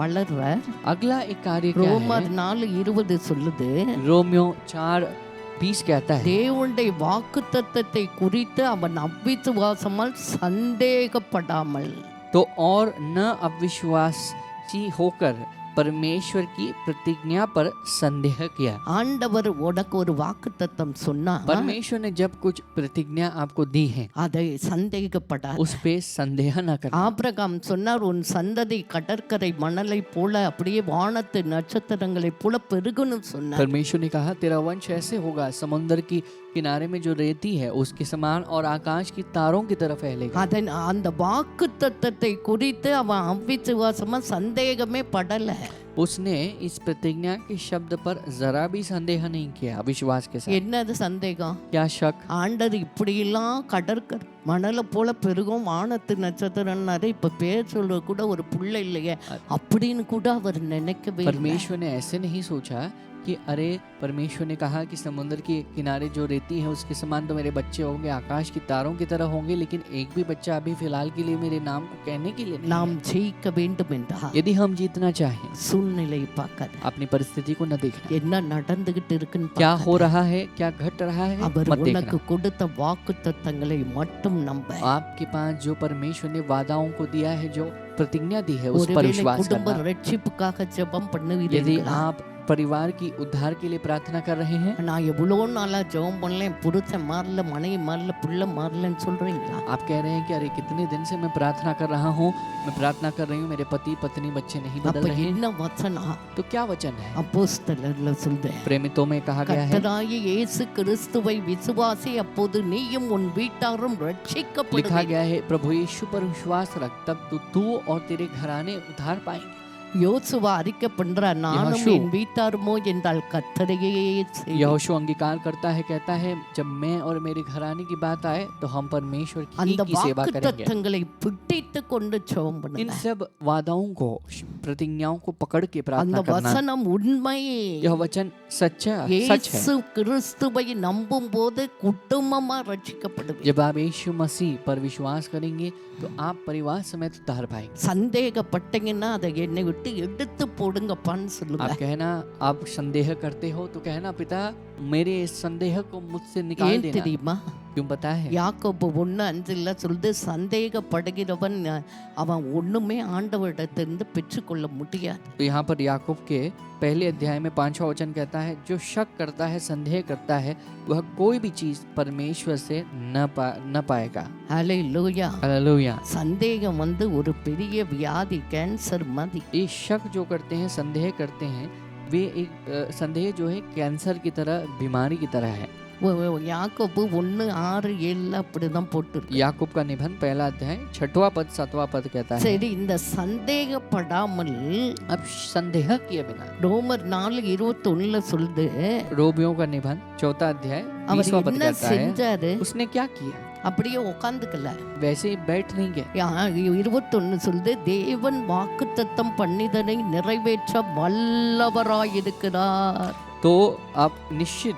வளர்ற अगला एक कार्य क्या ரோமர் है? 4:20 சொல்லுது, रोमियो 4:20 कहता है, தேவனுடைய வாக்குத்தத்தத்தை குறித்து அவன் அவிசுவாசமால் சந்தேகப்படாமல். तो और न अविश्वासी होकर परमेश्वर की प्रतिज्ञा पर संदेह किया। ஆண்டவர் உனக்கு ஒரு வாக்குத்தத்தம் சொன்னா परमेश्वर ने जब कुछ प्रतिज्ञा आपको दी है, அதை சந்தேகப்படாத. उस पे संदेह न करना। ஆபிரகாம் சொன்னார், உன் சந்ததி கடற்கரை மணலை போல அப்படியே வானத்து நட்சத்திரங்களை போல பெருகுன்னு சொன்னார். परमेश्वर ने कहा तेरा वंश ऐसे होगा, समुद्र की किनारे में जो रेती है उसके समान और आकाश की तारों की तरफ फैलेगा। அதன் அந்த வாக்குத்தத்தத்தை குறித்து அவன் அவிசுவாசமா சந்தேகமே படல. उसने इस प्रतिज्ञा के शब्द पर जरा भी संदेह नहीं किया, अविश्वास के साथ। என்னது சந்தேகம்? क्या शक? ஆண்டவர் இப்படியெல்லாம் கடற்கரை மணலை போல பெருகும் வானத்து நட்சத்திரம்னாரு, இப்ப பேர் சொல்ற கூட ஒரு புள்ள இல்லையே அப்படின்னு கூட அவர் நினைக்கவே இல்லை. परमेश्वर ने ऐसे नहीं सोचा कि अरे परमेश्वर ने कहा कि समुद्र के किनारे जो रेती है उसके समान तो मेरे बच्चे होंगे, आकाश की तारों की तरह होंगे, लेकिन एक भी बच्चा अभी फिलहाल के लिए मेरे नाम को कहने के लिए नहीं நாம் है। ஜெயிக்க வேண்டும் என்றா यदि हम जीतना चाहें, சூழ்நிலை பார்க்காத, अपनी परिस्थिति को न देखना, என்ன நடந்துகிட்டு இருக்குன்னு क्या हो பார்க்காத. रहा है, क्या घट रहा है, அவர் मत உனக்கு देखना। கொடுத்த வாக்குத்தத்தங்களை மட்டும் நம்ப. आपके पास जो परमेश्वर ने वादाओं को दिया है, जो प्रतिज्ञा दी है, उस पर ஒருவேளை विश्वास குடும்ப करना। ரட்சிப்புக்காக ஜெபம் यदि பண்ணுவீர்களா? आप परिवार की उद्धार के लिए प्रार्थना कर रहे हैं, நான் எவ்வளோ நாளா ஜெபம் பண்ணலேன், புருஷன் மாறல, மனைவி மாறல, புள்ள மாறலன்னு சொல்றீங்களா? आप कह रहे हैं कि अरे कितने दिन से मैं प्रार्थना कर रहा हूँ, मैं प्रार्थना कर रही हूँ, मेरे पति पत्नी बच्चे नहीं बदल அப்ப रहे हैं। என்ன வசனம்? तो क्या वचन है? அப்போஸ்தலர்ல சொல்றேன், प्रेमितों में कहा गया है, கர்த்தராகிய இயேசு கிறிஸ்துவை விசுவாசி, அப்போது நீயும் உன் வீட்டாரும் लिखा ரட்சிக்கப்படுவீர்கள். गया है प्रभु यीशु पर विश्वास रख, तब तू और तेरे घराने उद्धार पाएंगे। யோசுவா அறிக்கை பண்றா, நானும் யெகோஷு என் வீட்டாருமோ என்றால் கர்த்தரையே செய்வேன். यहोशू अंगीकार करता है, कहता है जब मैं और मेरे घराने की बात आए तो हम परमेश्वर அந்த की सेवा करेंगे। வாக்குத்தத்தங்களை பிடித்து கொண்டு ஜெபம் इन பண்ணுங்க. सब वादाओं को, प्रतिज्ञाओं को पकड़ के அந்த प्रार्थना करना। வசனம் உண்மை. यह वचन सच है। இயேசு கிறிஸ்துவை நம்பும் போது குடும்பமா ரட்சிக்கப்படுவீங்க. जब आप यीशु मसीह पर विश्वास करेंगे तो आप परिवार समेत उद्धार पाएंगे। சந்தேகப்பட்டீங்கன்னா அதை என்னை விட்டு எடுத்து போடுங்கப்பான்னு சொல்லுங்க. आप कहना, आप संदेह करते हो तो कहना, पिता मेरे इस संदेह को मुझसे निकाल ஏன் देना। தெரியுமா? क्यों पता है? யாக்கோபு 1:5 சொல்லுது, சந்தேகப்படுகிறவன் அவன் ஒண்ணுமே ஆண்டவரிடத்திலிருந்து பெற்றுக்கொள்ள முடியாது. तो यहाँ पर याकूब के पहले अध्याय में 5वां वचन कहता है, जो शक करता है, संदेह करता है, वह कोई भी चीज परमेश्वर से न पाएगा। ஹல்லேலூயா. हालेलुया। சந்தேகம் ஒரு பெரிய வியாதி, கேன்சர் மாதிரி. ये शक जो करते हैं, संदेह करते हैं, वे एक संदेह जो है कैंसर की तरह, बीमारी की तरह है। யாக்கோபு 1:6-7 அப்படிதான் போட்டுருக்கு. याकूब का निबंध पहला अध्याय 6वां पद 7वां पद कहता है। சரி, இந்த சந்தேகப்படாமல் अब संदेह किए बिना, ரோமர் 4:21 சொல்லுது, रोमियों का निबंध 4वां अध्याय அவர் 20वां पद என்ன कहता है, செஞ்சாரு? उसने क्या किया? அப்படியே உட்காந்துக்கல. वैसे ही बैठ नहीं गए। 21 சொல்லுது, தேவன் வாக்குத்தத்தம் பண்ணிதனை நிறைவேற்ற வல்லவராயிருக்கிறார். तो आप निश्चित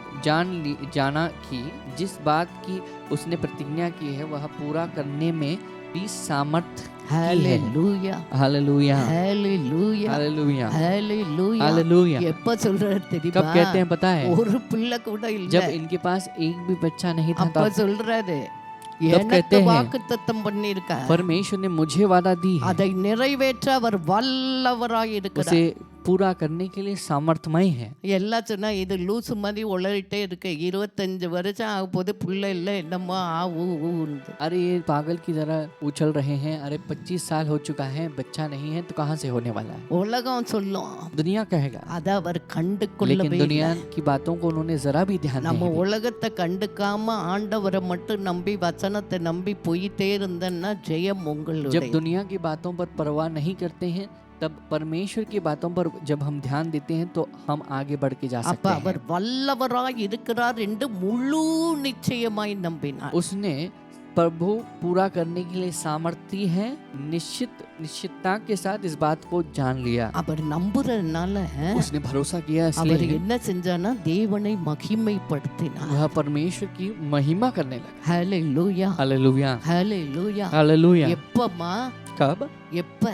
जाना कि जिस बात की उसने प्रतिज्ञा की है वह पूरा करने में भी सामर्थ ஹல்லேலூயா. हालेलुया। ஹல்லேலூயா. हालेलुया। ஹல்லேலூயா. हालेलुया। எப்ப சொல்றாரு कब தெரியுமா? कहते हैं पता है? ஒரு பிள்ளை கூட இல்ல. जब इनके पास एक भी बच्चा नहीं था அப்ப तब சொல்றாரு, कहते எனக்கு हैं, வாக்குத்தத்தம் பண்ணிருக்கார், परमेश्वर ने मुझे वादा दी है, அதை நிறைவேற்ற அவர் வல்லவராயிருக்கிறார். उसे पूरा करने के लिए सामर्थ्यमय है। எல்லாம் சொன்னா இது லூசு மாதிரி உளறிட்டே இருக்கு. 25 வருஷம் ஆக போது புள்ள இல்ல, என்னமோ अरे ये पागल की तरह उछल रहे हैं, अरे 25 साल हो चुका है, बच्चा नहीं है तो कहाँ से होने वाला है? உலகம் சொல்லும். दुनिया कहेगा, அத அவர் लेकिन கண்டுகொள்ளவே दुनिया இல்லை. की बातों को उन्होंने जरा भी ध्यान நம்ம नहीं दिया। உலகத்தை கண்டுக்காம ஆண்டவரை மட்டும் நம்பி வசனத்தை நம்பி போயிட்டே இருந்தேன்னா ஜெயம் जब உங்களுடைய. दुनिया की बातों पर परवाह नहीं करते हैं, तब परमेश्वर की बातों पर जब हम ध्यान देते हैं तो हम आगे बढ़ के जा அப்ப सकते அவர் हैं। வல்லவராய் இருக்கிறார் என்று முழு நிச்சயமாய் நம்பினார். उसने प्रभु पूरा करने के लिए सामर्थ्य है, निश्चितता के साथ इस बात को जान लिया। அவர் நம்புறதுனால उसने भरोसा किया, அவர் इसलिए என்ன செஞ்சானா தேவனை மகிமைப்படுத்தினார். वह परमेश्वर की महिमा करने लगा। ஹல்லேலூயா. हालेलुया। ஹல்லேலூயா. हालेलुया। எப்பமா? कब எப்ப?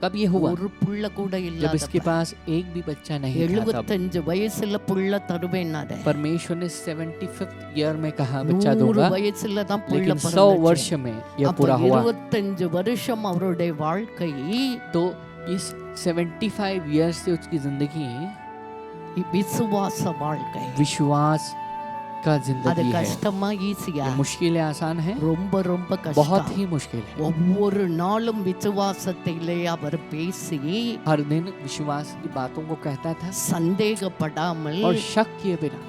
कब ये हुआ? ஒரு புள்ள கூட जब इसके இல்லாத पास एक भी बच्चा नहीं था। तब 75 வயசுல புள்ள தருவேனாரு. परमेश्वर ने 75th ईयर में कहा बच्चा 100 दूंगा, வயசுல தான் புள்ள लेकिन 100 பிறந்துச்சு. वर्ष में यह அப்ப पूरा हुआ। 25 வருஷம் அவருடைய வாழ்க்கை तो इस 75 ईयर से उसकी जिंदगी விசுவாச வாழ்க்கை. विश्वास का அது जिंदगी है। கஷ்டமா ஈஸியா? ये मुश्किल है, आसान है? ரொம்ப ரொம்ப बहुत கஷ்டம். ही मुश्किल है। ஒவ்வொரு நாளும் விசுவாசத்திலே அவர் பேசி हर दिन विश्वास की बातों को कहता था சந்தேகப்படாமல் और शक किए बिना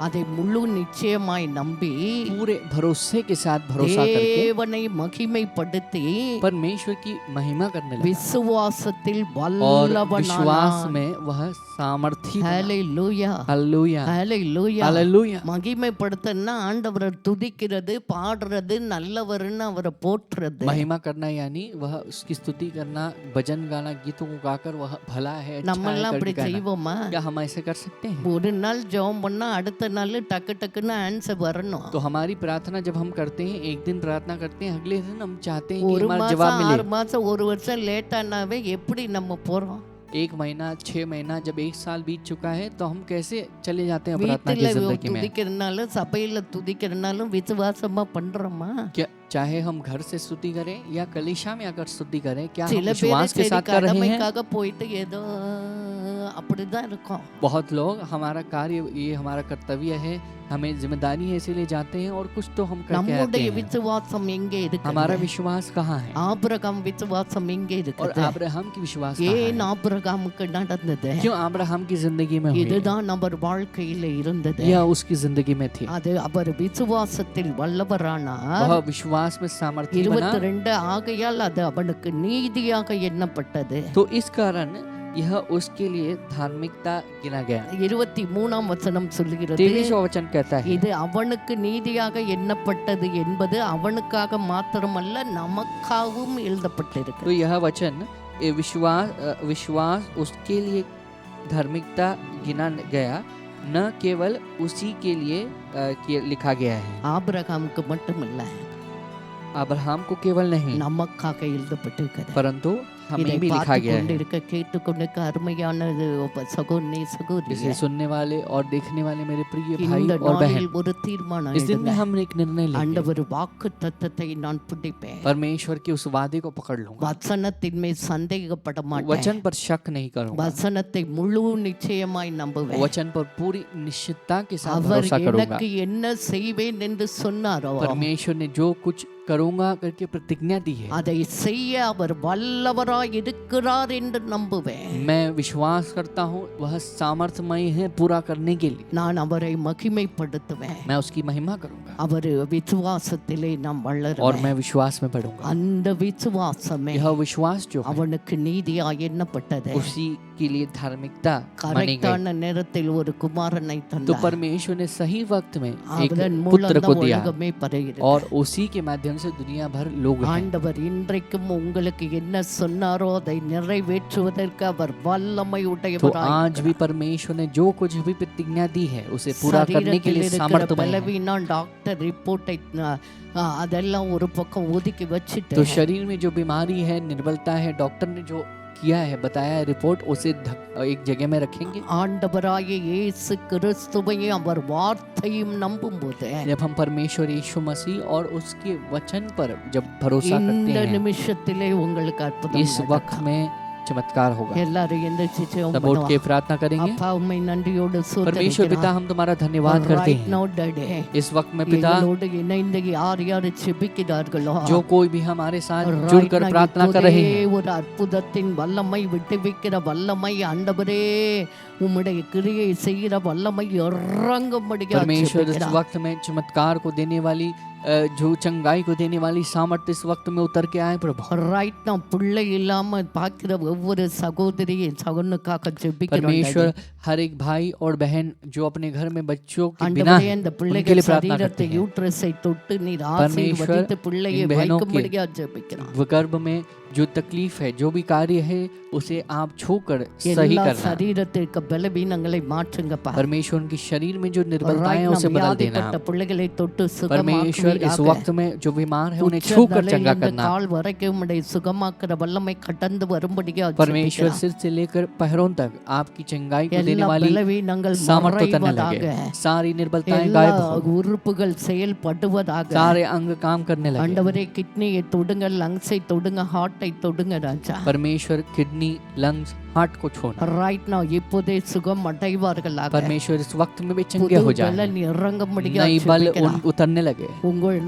அதை முழு நிச்சயமாய் நம்பி पूरे भरोसे के साथ भरोसा करके தேவனை மகிமைப்படுத்தி परमेश्वर की महिमा करने लगा। விசுவாசத்தில் और வல்லவனானார். विश्वास में वह सामर्थी बना। ஹல்லேலூயா. हालेलुया। ஹல்லேலூயா. हालेलुया। மகிமைப்படுத்தன்னா ஆண்டவரை துதிக்கிறது, பாடுறது, நல்லவர்னு அவரை போற்றுறது. महिमा करना यानी वह उसकी स्तुति करना, भजन गाना, गीतों को गाकर वह भला है, अच्छा है நம்மெல்லாம் அப்படி करके कहना। செய்வோமா? क्या हम ऐसे कर सकते हैं? ஒரு நாள் ஜெபம் பண்ணா அடுத்த நாள் டக்கு டக்குன்னு ஆன்சர் வரணும். तो हमारी प्रार्थना जब हम करते हैं, एक दिन प्रार्थना करते हैं, अगले दिन हम चाहते हैं कि ஒரு हमारा மாசம் जवाब 6 मिले। மாசம் 1 வருஷம் லேட் ஆனாவே எப்படி நம்ம போறோம்? 1 महीना 6 महीना जब 1 साल बीत चुका है तो हम कैसे चले जाते हैं प्रार्थना की வீட்டுல जिंदगी में? துதிக்கிறனாலும் சபையில துதிக்கிறனாலும் விசுவாசமா பண்றோமா? क्या चाहे हम घर से स्तुति करें या कलीसिया में आकर स्तुति करें, क्या हम சில பேர் विश्वास के சரி साथ कर रहे हैं? கடமைக்காக போயிட்டு ஏதோ அப்படிதான் இருக்கும். बहुत लोग हमारा कार्य, ये हमारा कर्तव्य है, हमें जिम्मेदारी है इसीलिए जाते हैं, और कुछ तो हम करके आते நம்முடைய हैं। விசுவாசம் எங்கே இருக்கு? हमारा विश्वास कहाँ है? ஆபிரகாம் விசுவாசம் எங்கே और இருக்குது? अब्राहम की विश्वास कहाँ ஏன் है? ஆபிரகாமுக்கு நடந்தது? क्यों अब्राहम की जिंदगी में हुई? இதுதான் அவர் வாழ்க்கையில இருந்தது. यह उसकी जिंदगी में थी। அது அவர் விசுவாசத்தில் வல்லவரானார். वह विश्वास में सामर्थ्य बना। 22 ஆகையால் அது அவனுக்கு நீதியாக எண்ணப்பட்டது. तो इस कारण यह उसके लिए धार्मिकता गिना गया। 23ஆம் வசனம் சொல்லுகிறது 23वां वचन कहता है இது அவனுக்கு நீதியாக எண்ணப்பட்டது என்பது அவனுக்காக மாத்திரமல்ல நமக்காகவும் எழுதப்பட்டிருக்கு. तो यह वचन विश्वास उसके लिए धार्मिकता गिना गया, न केवल उसी के लिए लिखा गया है। ஆபிரகாமுக்கு மட்டுமல்ல, अब्राहम को केवल नहीं நமக்காக எழுதப்பட்டிருக்கிறது. परंतु हमें இதை भी लिखा பார்த்து गया है। கொண்டிருக்க கேட்டுக்கொண்டிருக்க அருமையான சகோதரனே इसे சகோதரியே, सुनने वाले और देखने वाले मेरे प्रिय भाई இந்த और बहन, நாளில் ஒரு தீர்மானம் इस दिन में எடுங்க. हम एक निर्णय लेंगे। ஆண்டவர் வாக்கு தத்தத்தை நான் பிடிப்பேன். परमेश्वर के उस वादे को पकड़ लूंगा, வசனத்தின் மேல் சந்தேகப்பட மாட்டேன். वचन पर शक नहीं करूंगा, வசனத்தை முழு நிச்சயமாய் நம்புவேன். वचन पर पूरी निश्चितता के साथ அவர் भरोसा करूंगा। எனக்கு என்ன செய்வேன் என்று சொன்னாரோ परमेश्वर ने जो कुछ करूंगा करके प्रतिज्ञा दी है, அதை செய்ய அவர் வல்லவராய் இருக்கிறார் என்று நம்புவேன். मैं विश्वास करता हूँ वह सामर्थ्यमय है पूरा करने के लिए। நான் அவரை மகிமைப்படுத்துவேன். मैं उसकी महिमा करूंगा அவர் விசுவாசத்திலே நாம் और வளருவேன். मैं विश्वास में बढ़ूंगा। அந்த விசுவாசமே यह विश्वास जो है அவனுக்கு நீதியாய் எண்ணப்பட்டது. उसी के लिए धार्मिकता मानी गई। கரெக்டான நேரத்தில் ஒரு குமாரனை तो தந்தார். परमेश्वर ने सही वक्त में एक அவன் पुत्र மூலம் को தான் दिया உலகமே பரவுகிறது. और उसी के माध्यम से दुनिया भर लोग हैं। ஆண்டவர் இன்றைக்கும் உங்களுக்கு என்ன சொன்னாரோ அதை நிறைவேற்றுவதற்கு அவர் வல்லமை तो உடையவராய் आज भी परमेश्वर ने जो कुछ भी प्रतिज्ञा दी है उसे पूरा करने के लिए सामर्थ्यमय है। பலவீனம் டாக்டர் ரிப்போர்ட்டை அதெல்லாம் ஒரு பக்கம் ஒதுக்கி तो வச்சுட்டு शरीर में जो बीमारी है, निर्बलता है, डॉक्टर ने जो किया है, बताया है रिपोर्ट, उसे एक जगह में रखेंगे। ஆண்டவராகிய இயேசு கிறிஸ்துவையும் அவர் வார்த்தையும் நம்பும்போது जब हम परमेश्वर यीशु मसीह और उसके वचन पर जब भरोसा करते இந்த हैं, நிமிஷத்திலே உங்களுக்கு அற்புதம் इस वक्त में चमत्कार होगा। எல்லாரும் எந்திரிச்சு ஜெபம் तब उठ के பண்ணுவோம். प्रार्थना करेंगे। அப்பா உம்மை நன்றியோடு परमेश्वर पिता, हम तुम्हारा धन्यवाद करते right हैं now daddy इस वक्त में पिता, எங்களோடு இணைந்து யார் யார் செபிக்கிறார்களோ जो कोई भी हमारे साथ right जुड़कर now प्रार्थना कर रहे இப்போதே हैं, ஒரு அற்புதத்தின் வல்லமை விட்டுவிக்கிற வல்லமை ஆண்டவரே உம்முடைய கிரியை செய்கிற வல்லமை இறங்கும்படியாக परमेश्वर इस ஜெபிக்கிறோம். वक्त में चमत्कार को देने वाली, जो चंगाई को देने वाली सामर्थ्य इस वक्त में उतर के आए प्रभु। right now பிள்ளை இல்லாம பார்க்கிற ஒவ்வொரு சகோதரி சகோதரனுக்காக ஜெபிக்கிறோம் परमेश्वर daddy. हर एक भाई और बहन जो अपने घर में बच्चों के बिना ஆண்டவரே है, அந்த उनके பிள்ளைகள் लिए प्रार्थना करते சரீரத்தை हैं। யூட்ரஸை தொட்டு நீர் परमेश्वर ஆசீர்வதித்து பிள்ளையை इन बहनों के வைக்கும்படியாக ஜெபிக்கிறோம். गर्भ में जो तकलीफ है, जो भी कार्य है, उसे आप छूकर सही எல்லா करना। சரீரத்திற்கு பலவீனங்களை மாற்றுங்கப்பா. परमेश्वर उनके शरीर में जो निर्बलताएं right हैं now उसे बदल देना। வியாதிப்பட்ட பிள்ளைகளை தொட்டு परमेश्वर इस சுகமாக்குவீராக. वक्त में जो बीमार है उन्हें உச்ச छूकर चंगा தலையிலிருந்து करना। கால் வரைக்கும் உம்முடைய சுகமாக்குற வல்லமை கடந்து வரும்படியாக परमेश्वर ஜெபிக்கிறோம். सिर से लेकर पैरों तक आपकी चंगाई को देने எல்லா वाली பலவீனங்கள் सामर्थ्य उतरने மறைவதாக. लगे, सारी निर्बलताएं எல்லா गायब हो, உறுப்புகள் செயல்படுவதாக. सारे अंग काम करने लगे। ஆண்டவரே கிட்னியை தொடுங்க, லங்ஸை தொடுங்க, ஹார்ட்டை தொடுங்க ராஜா. परमेश्वर किडनी, लंग्स, हार्ट को छोड़ना। right now இப்போதே சுகம் அடைவார்களாக. परमेश्वर इस वक्त में भी புது चंगे हो जाए, பலன் இறங்கும்படியாக नई बल ஜெபிக்கிறோம். उतरने लगे।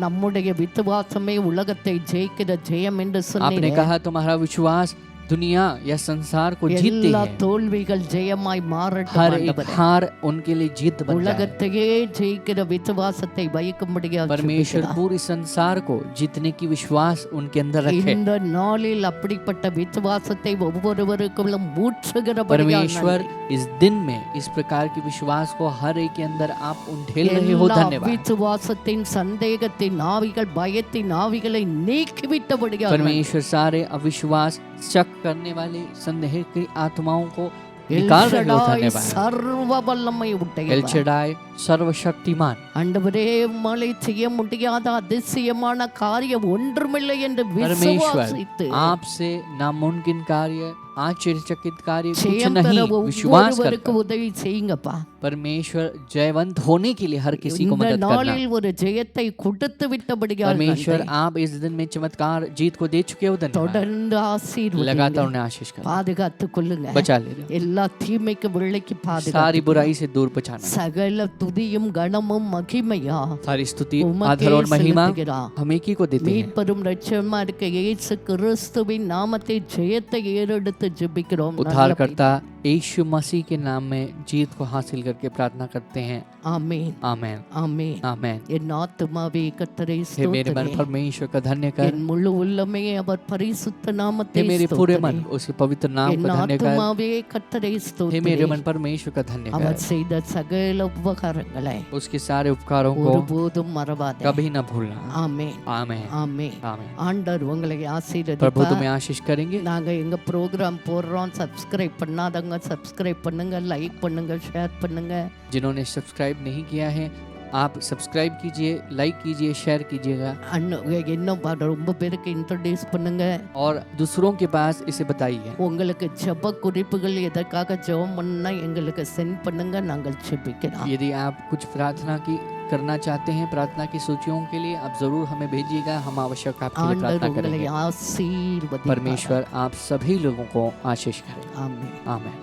நம்முடைய விசுவாசமே உலகத்தை ஜெயிக்கிற ஜெயம் என்று आपने சொன்னீங்க. कहा तुम्हारा विश्वास दुनिया या संसार को जीतते எல்லா हैं, தோல்விகள் ஜெயமாய் மாறட்டும் हर एक ஆண்டவரே. हार उनके लिए जीत बन जाए। உலகத்தையே ஜெயிக்கிற விசுவாசத்தை வைக்கும்படியாக परमेश्वर ஜெபிக்கிறோம். पूरी संसार को जीतने की विश्वास उनके अंदर रखे। இந்த நாளில் அப்படிப்பட்ட விசுவாசத்தை ஒவ்வொருவருக்கும் ஊற்றுகிறபடியாக परमेश्वर நன்றி. इस दिन में इस प्रकार की विश्वास को हर एक के अंदर आप उंडेल रहे हो। எல்லா धन्यवाद। விசுவாசத்தின் சந்தேகத்தின் ஆவிகள் பயத்தின் ஆவிகளை நீக்கிவிட்டபடியாக நன்றி. परमेश्वर सारे अविश्वास, शक करने वाले, संदेह की आत्माओं को निकाल रहे हो। எல்ஷடாய் धन्यवाद। சர்வ வல்லமை एल உடையவர். शडाय सर्वशक्तिमान, ஆண்டவரே உம்மாலே செய்ய முடியாத அதிசயமான காரியம் ஒன்றுமில்லை என்று परमेश्वर விசுவாசித்து आपसे नामुमकिन कार्य, आश्चर्यचकित कार्य कुछ ஜெயம் பெற नहीं विश्वास ஒவ்வொருவருக்கு करता। உதவி செய்யுங்கப்பா. परमेश्वर जयवंत होने के लिए हर किसी को இந்த मदद करना। நாளில் ஒரு ஜெயத்தை கொடுத்து விட்டபடியாக परमेश्वर நன்றி. आप इस दिन में चमत्कार जीत को दे चुके हो। धन्यवाद। தொடர்ந்து ஆசீர்வதிங்க. लगातार उन्हें आशीष करना, பாதுகாத்துக் கொள்ளுங்க. बचा ले रहे எல்லா தீமைக்கு விலைக்கு हो। பாதுகாத்து सारी बुराई से दूर बचाना। சகல துதியும் கனமும் மகிமையா सारी स्तुति, உமக்கே आदर और महिमा செலுத்துகிறோம். हम एक ही को देते हैं। மீட்பெரும் இரட்சகருமா இருக்க இயேசு கிறிஸ்துவின் நாமத்தை ஜெயத்தை ஏறெடுத்து ஜெபிக்கிறோம். நல்ல उद्धारकर्ता यीशु मसीह के नाम में जीत को हासिल करके प्रार्थना करते हैं। ஆமென் आमेन ஆமென் आमेन। என் ஆத்துமாவே கர்த்தரை हे मेरे मन ஸ்தோத்திரி परमेश्वर का धन्य कर, என் முழு உள்ளமே அவர் பரிசுத்த हे நாமத்தை मेरे पूरे मन ஸ்தோத்திரி उसके पवित्र नाम என் का धन्य कर, ஆத்துமாவே கர்த்தரை हे ஸ்தோத்திரி मेरे मन परमेश्वर का धन्य அவர் कर। செய்த சகல உபகாரங்களை उसके सारे उपकारों को ஒருபோதும் மறவாதே कभी न भूलना। ஆமென் आमेन ஆமென் आमेन। ஆண்டவர் உங்களை प्रभु ஆசீர்வதிப்பார் तुम्हें आशीष करेंगे। நாங்க எங்க ப்ரோக்ராம் போடுறோம் சப்ஸ்கிரைப் பண்ணாதவங்க சப்ஸ்கிரைब பண்ணுங்க லைக் பண்ணுங்க ஷேர் பண்ணுங்க जिन्होंने सब्सक्राइब नहीं किया है, आप सब्सक्राइब कीजिए, लाइक कीजिए, शेयर कीजिएगा இன்னும் ரொம்ப பேருக்கு இன்ட்ரோடியூஸ் பண்ணுங்க और दूसरों के पास इसे बताइए। உங்களுக்கு ஜெப குறிப்புகள் எதற்காக ஜெபம் பண்ணா எங்களுக்கு சென்ட் பண்ணுங்க நாங்கள் ஜெபிக்கிறோம் यदि आप कुछ प्रार्थना की करना चाहते हैं, प्रार्थना की सूचियों के लिए आप जरूर हमें भेजिएगा, हम आवश्यक आपके लिए ஆண்டவர் प्रार्थना உங்களை करेंगे। ஆசீர்வதிப்பார் परमेश्वर आप सभी लोगों को आशीष करें। ஆமென் आमेन।